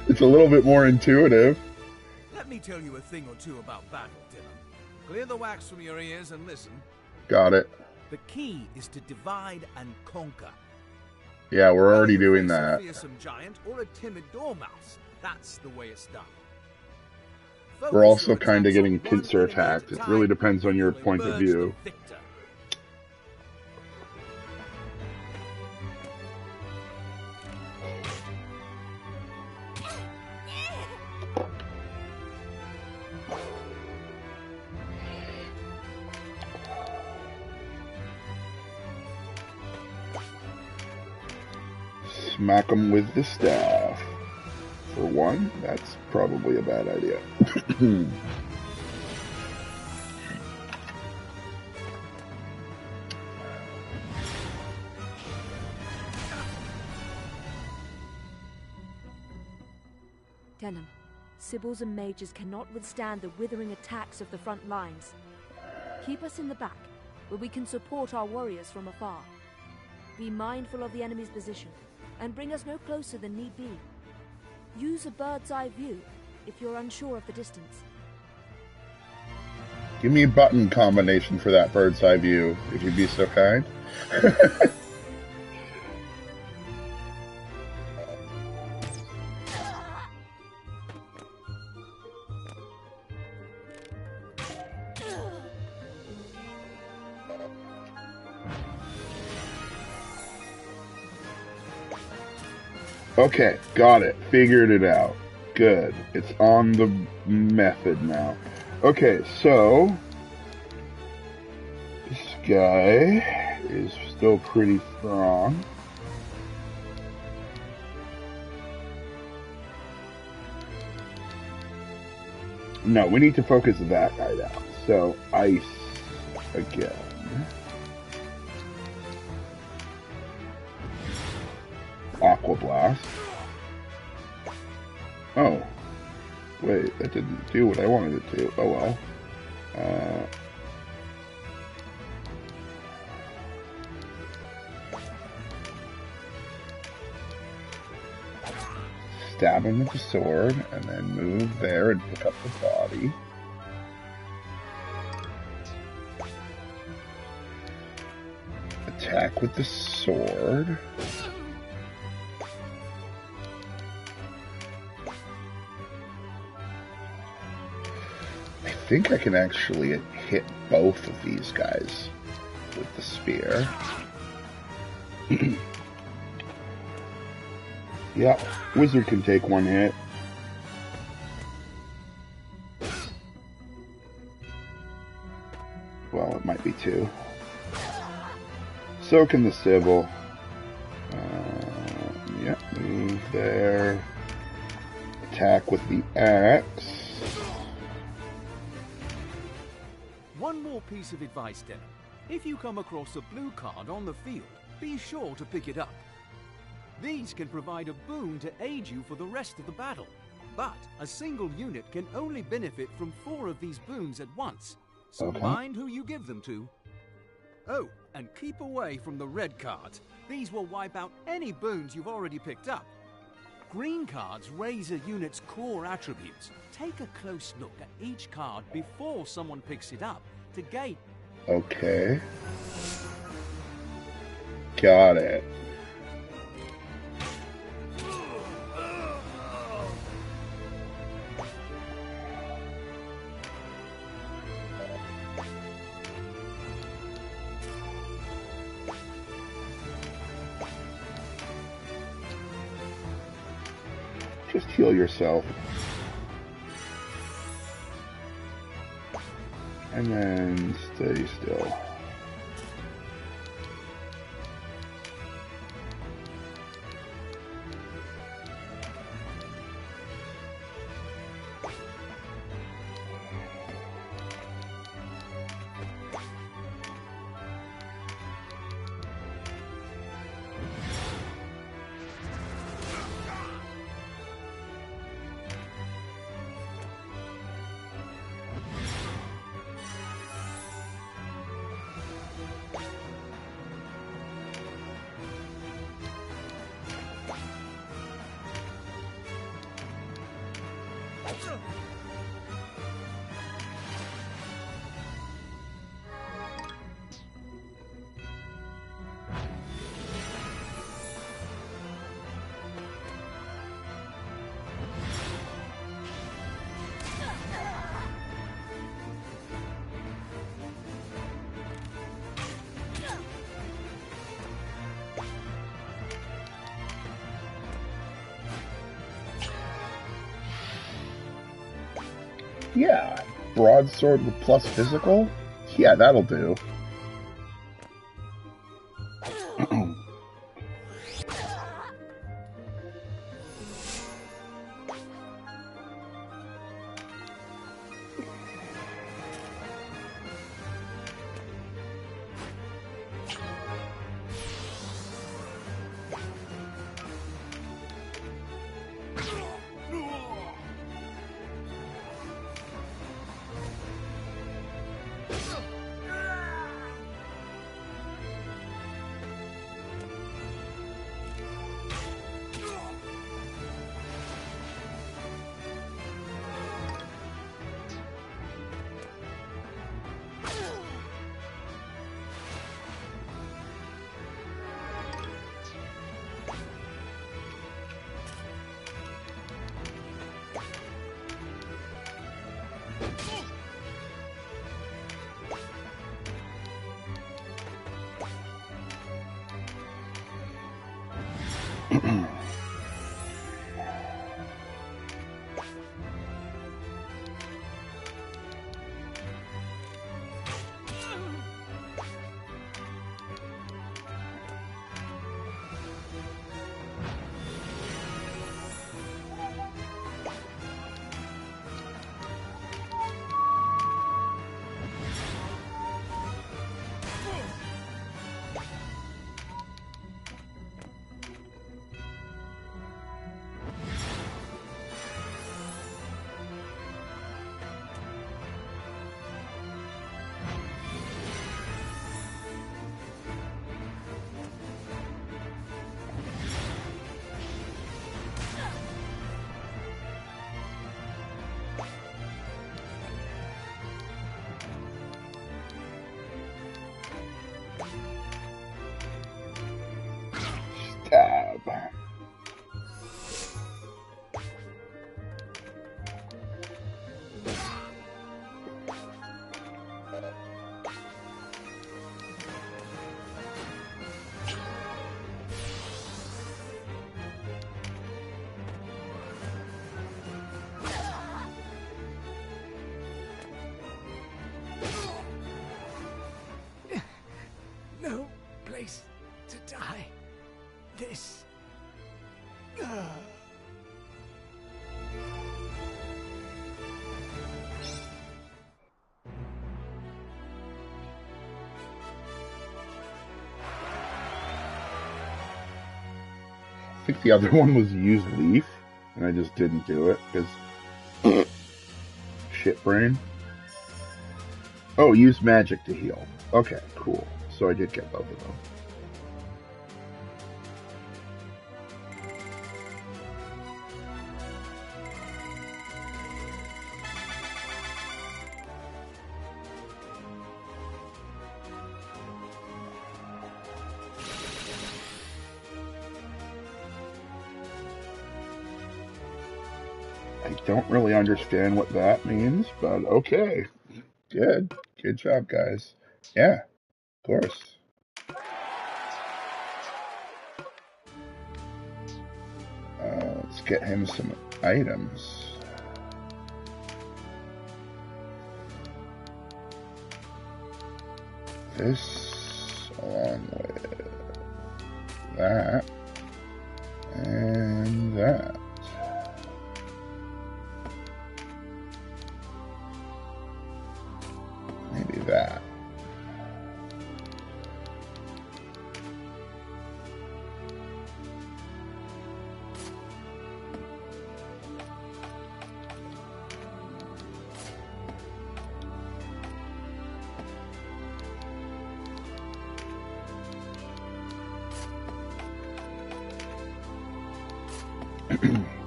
It's a little bit more intuitive. Let me tell you a thing or two about battle, Dylan. Clear the wax from your ears and listen. got it. The key is to divide and conquer. Yeah, we're Whether already you doing face that. A fearsome giant or a timid dormouse, that's the way it's done. We're Focus also your kind of attacks on getting one pincer enemy at a attacked. It really time, depends on and your you'll point of emerge view. the victor. Smack them with the staff. For one, that's probably a bad idea. Denim, Sibyls and mages cannot withstand the withering attacks of the front lines. Keep us in the back, where we can support our warriors from afar. Be mindful of the enemy's position, and bring us no closer than need be. Use a bird's eye view if you're unsure of the distance. Give me a button combination for that bird's eye view, if you'd be so kind. Okay, got it. Figured it out. Good. It's on the method now. Okay, so this guy is still pretty strong. No, we need to focus that guy down. So, ice again. Aqua Blast. Oh. Wait, that didn't do what I wanted it to. Oh well. Stab him with the sword, and then move there and pick up the body. Attack with the sword. I think I can actually hit both of these guys with the spear. Yeah, wizard can take one hit. Well, it might be two. So can the Sibyl. Yeah, move there. Attack with the axe. One more piece of advice, Denim. If you come across a blue card on the field, be sure to pick it up. These can provide a boon to aid you for the rest of the battle, but a single unit can only benefit from 4 of these boons at once, so mind who you give them to. Oh, and keep away from the red cards. These will wipe out any boons you've already picked up. Green cards raise a unit's core attributes. Take a close look at each card before someone picks it up to gain. Okay. Got it. Just heal yourself. And then stay still. Yeah. Broadsword with plus physical? Yeah, that'll do. Stab. No place to die. This... I think the other one was use leaf, and I just didn't do it because shit brain. Oh, use magic to heal. Okay, cool. So I did get both of them. I don't really understand what that means, but okay. Good. Good job, guys. Yeah, of course. Let's get him some items. This, along with that, and that. Maybe that.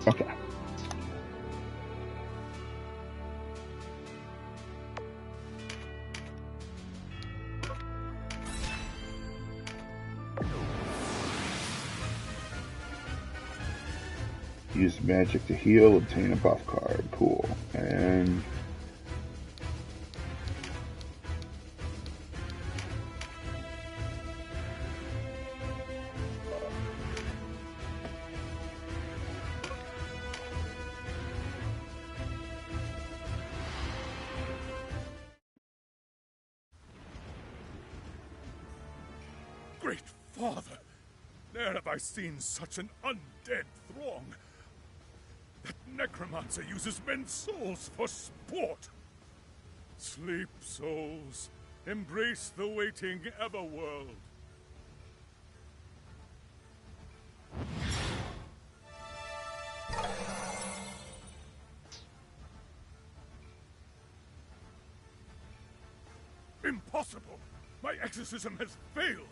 Okay. Use magic to heal, obtain a buff card. Cool. And Father, ne'er have I seen such an undead throng. That necromancer uses men's souls for sport. Sleep, souls. Embrace the waiting Everworld. Impossible! My exorcism has failed!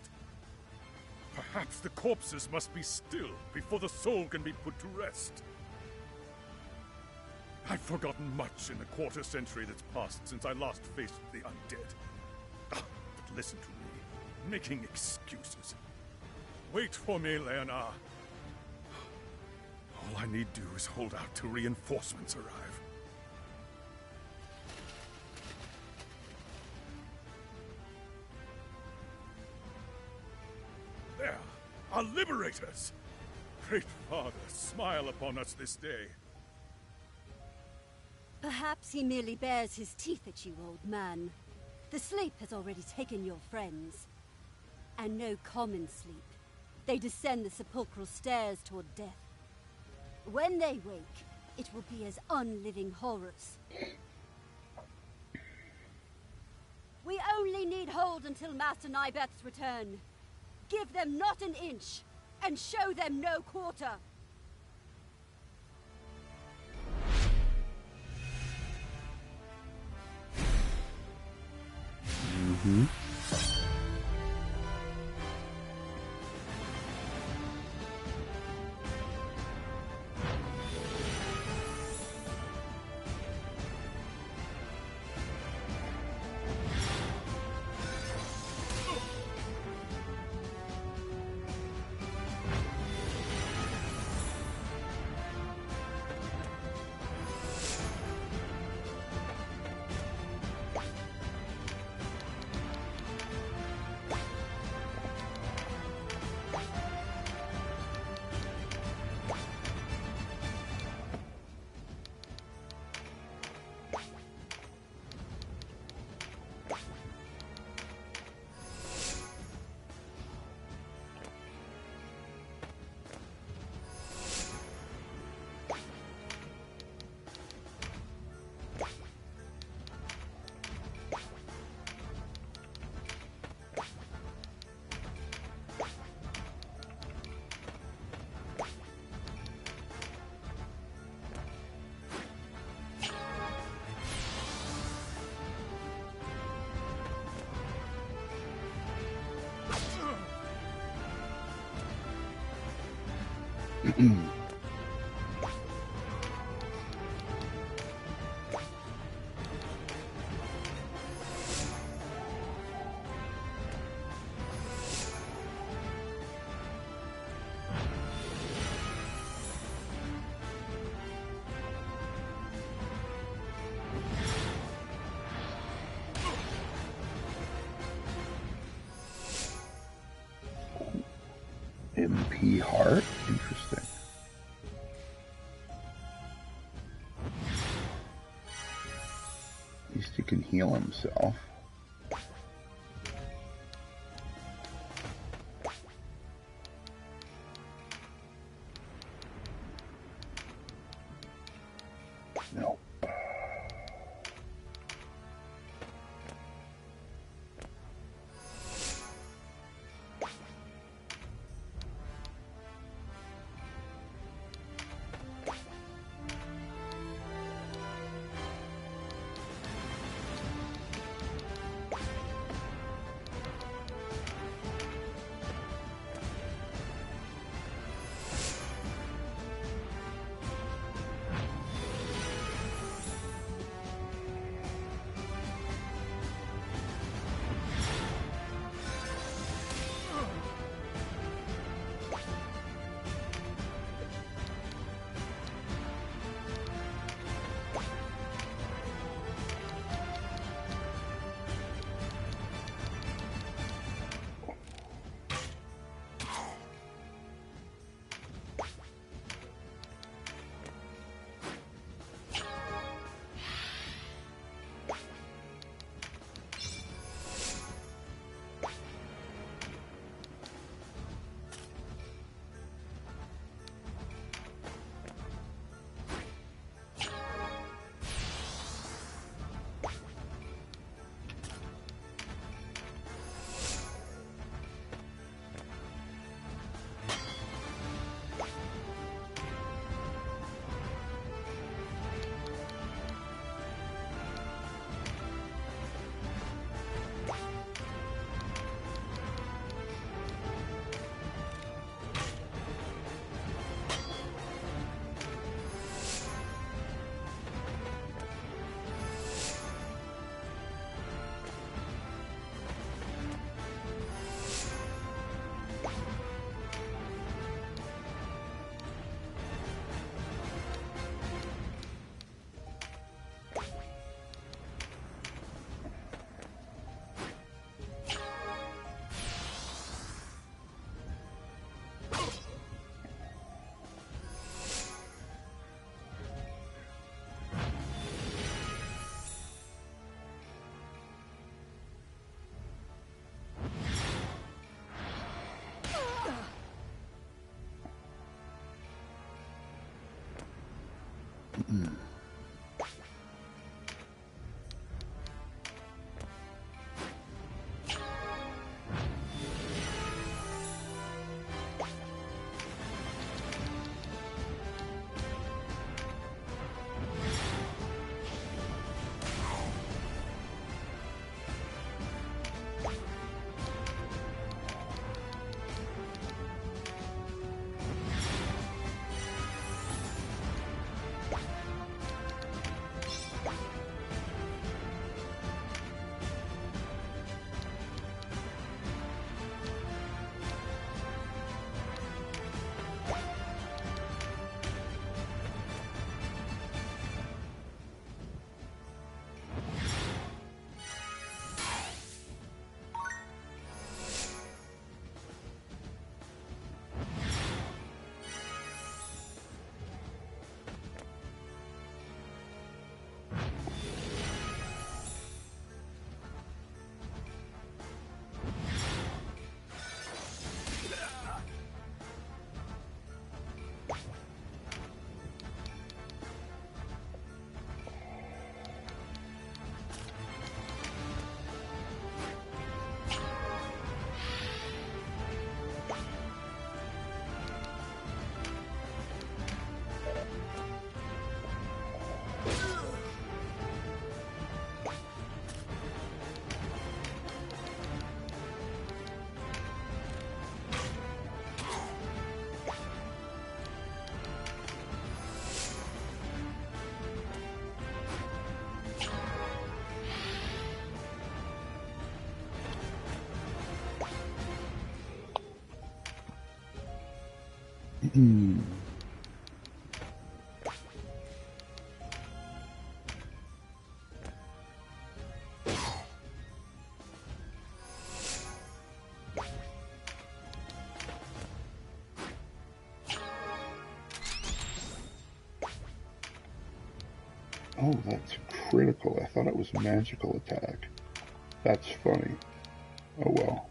Perhaps the corpses must be still before the soul can be put to rest. I've forgotten much in the quarter century that's passed since I last faced the undead. But listen to me, making excuses. Wait for me, Leonard. All I need do is hold out till reinforcements arrive. There, our liberators! Great Father, smile upon us this day. Perhaps he merely bares his teeth at you, old man. The sleep has already taken your friends. And no common sleep. They descend the sepulchral stairs toward death. When they wake, it will be as unliving horrors. We only need hold until Master Nybeth's return. Give them not an inch, and show them no quarter. MP heart? Interesting. At least he can heal himself. No. Oh, that's critical. I thought it was magical attack. That's funny. Oh well.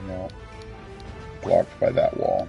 No. Blocked by that wall.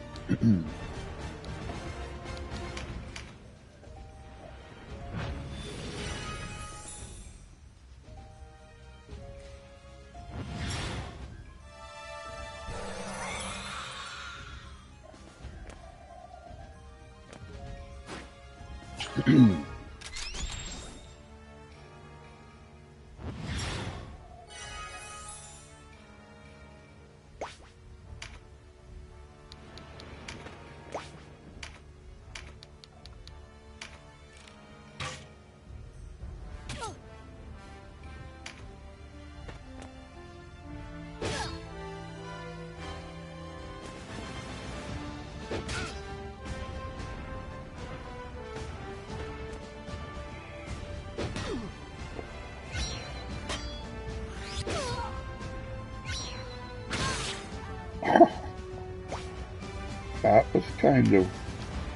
kind of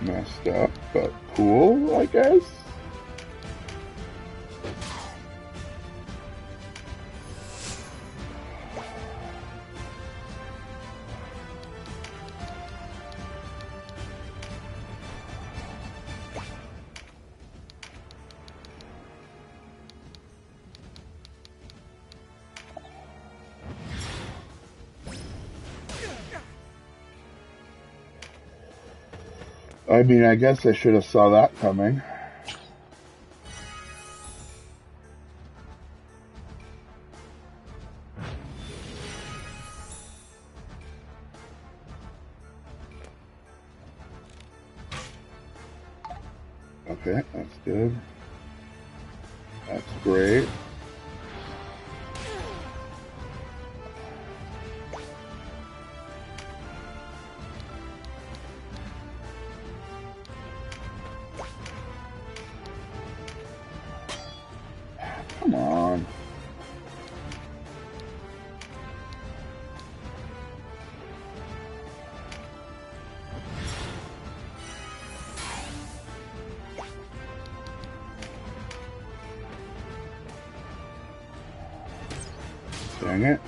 messed up, but cool, I guess. I mean, I guess I should have saw that coming. Okay, that's good. That's great. Come on. Dang it.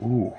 Ooh.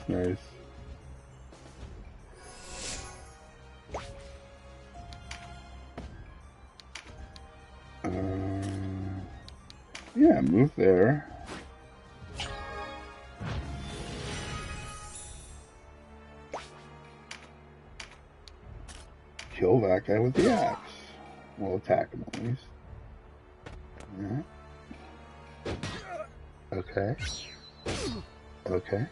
Nice. Yeah, move there. Kill that guy with the axe. We'll attack him at least. Yeah. Okay. Okay.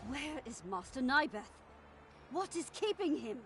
Where is Master Nybeth? What is keeping him?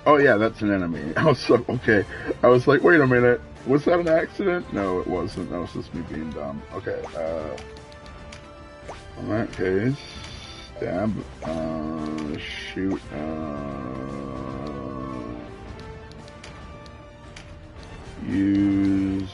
Oh yeah, that's an enemy. I was so, okay. I was like, wait a minute. Was that an accident? No, it wasn't. That was just me being dumb. Okay, in that case, stab, shoot, use...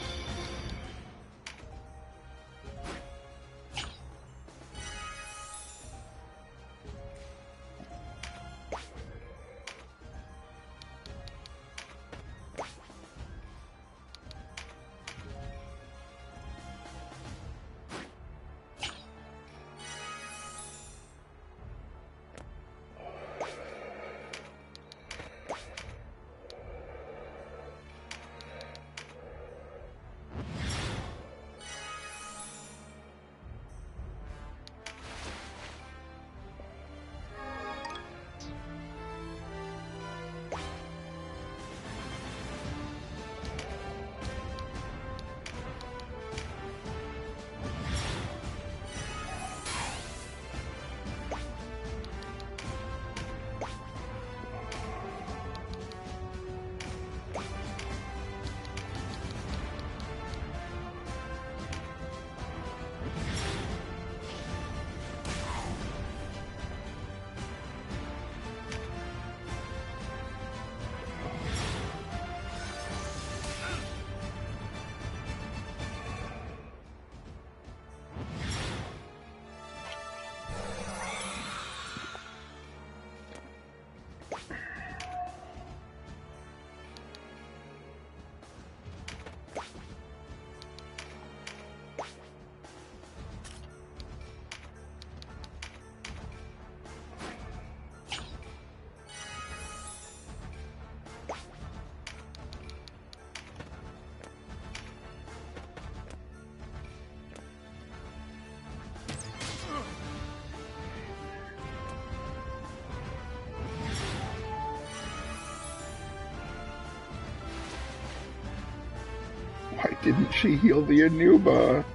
Didn't she heal the Anuba?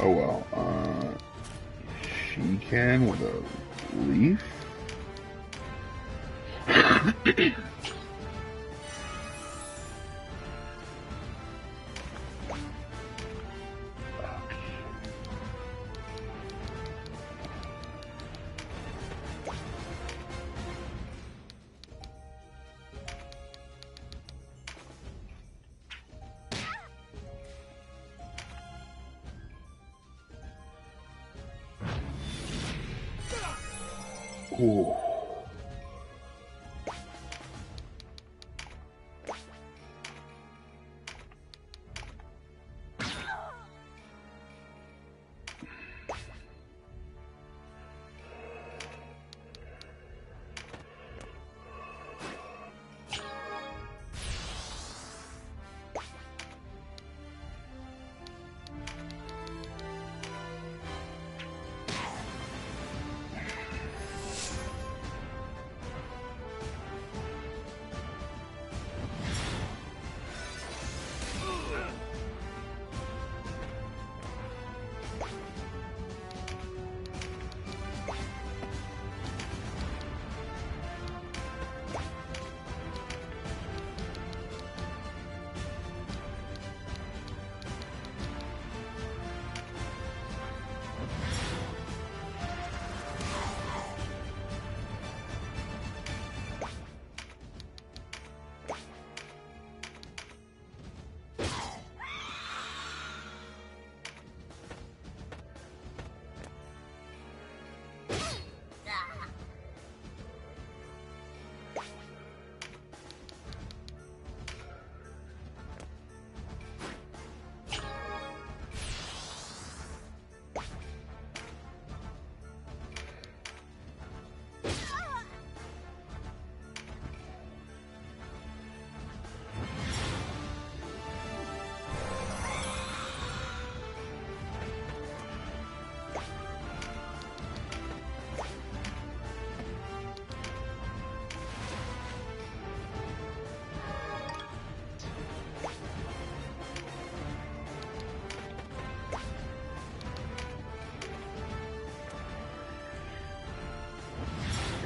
Oh well, she can with a leaf. Ooh.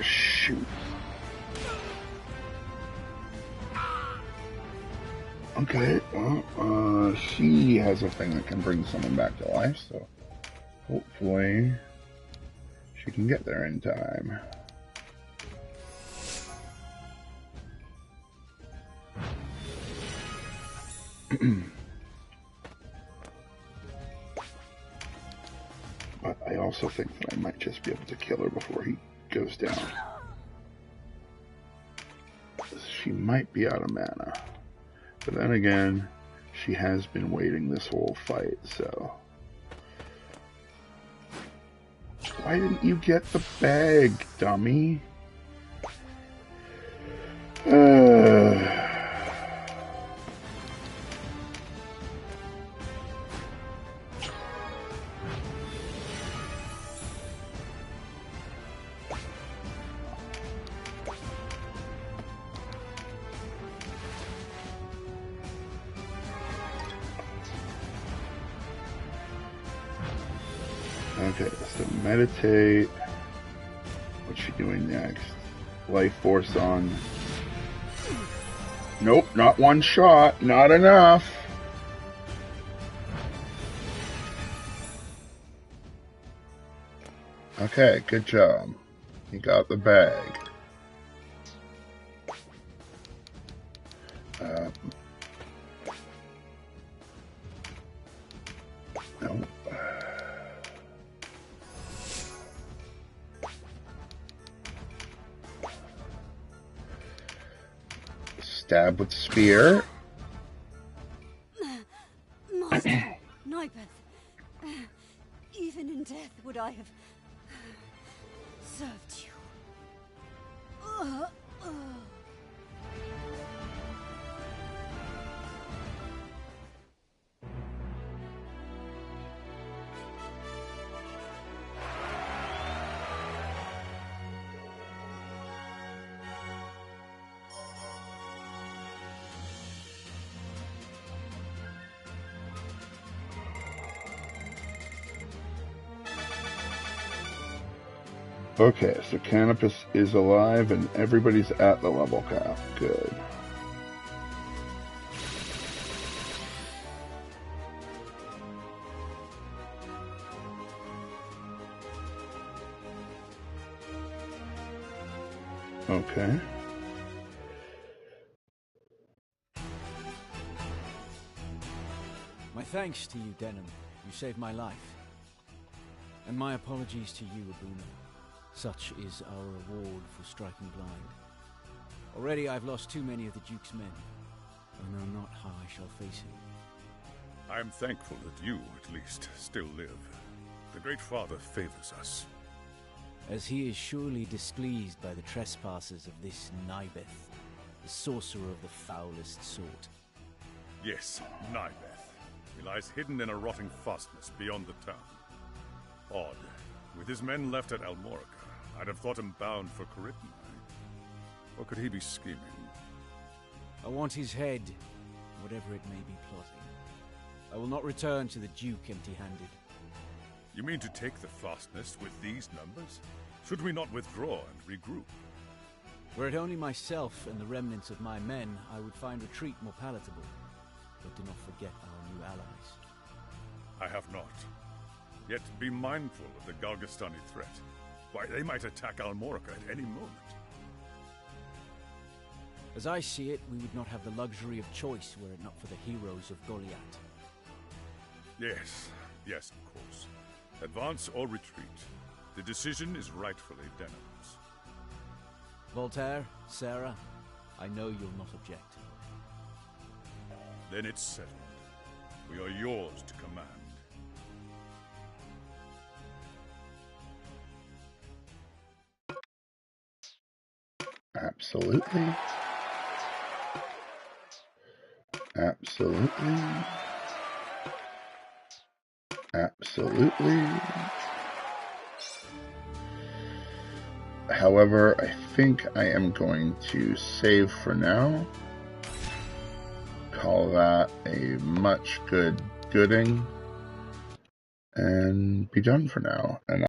Shoot. Okay, well, she has a thing that can bring someone back to life, so hopefully she can get there in time. But I also think that I might just be able to kill her before he goes down. She might be out of mana. But then again, she has been waiting this whole fight, so... Why didn't you get the bag, dummy? Okay, so meditate. What's she doing next? Life force on. Nope, not one shot. Not enough. Okay, good job. You got the bag. No. Stab with spear. Master Nibeth, even in death would I have served you. Okay, so Canopus is alive and everybody's at the level cap. Good. Okay. My thanks to you, Denim. You saved my life. And my apologies to you, Abuna. Such is our reward for striking blind. Already I've lost too many of the Duke's men. I know not how I shall face him. I am thankful that you, at least, still live. The Great Father favors us. As he is surely displeased by the trespasses of this Nibeth, the sorcerer of the foulest sort. Yes, Nibeth. He lies hidden in a rotting fastness beyond the town. Odd. With his men left at Almorica, I'd have thought him bound for Caritni. Or could he be scheming? I want his head, whatever it may be plotting. I will not return to the Duke empty-handed. You mean to take the fastness with these numbers? Should we not withdraw and regroup? Were it only myself and the remnants of my men, I would find retreat more palatable. But do not forget our new allies. I have not. Yet be mindful of the Galgastani threat. Why, they might attack Almorica at any moment. As I see it, we would not have the luxury of choice were it not for the heroes of Goliath. Yes, of course. Advance or retreat. The decision is rightfully Denham's. Voltaire, Sarah, I know you'll not object. Then it's settled. We are yours to command. Absolutely. Absolutely. Absolutely. However, I think I am going to save for now. Call that a much gooding. And be done for now. And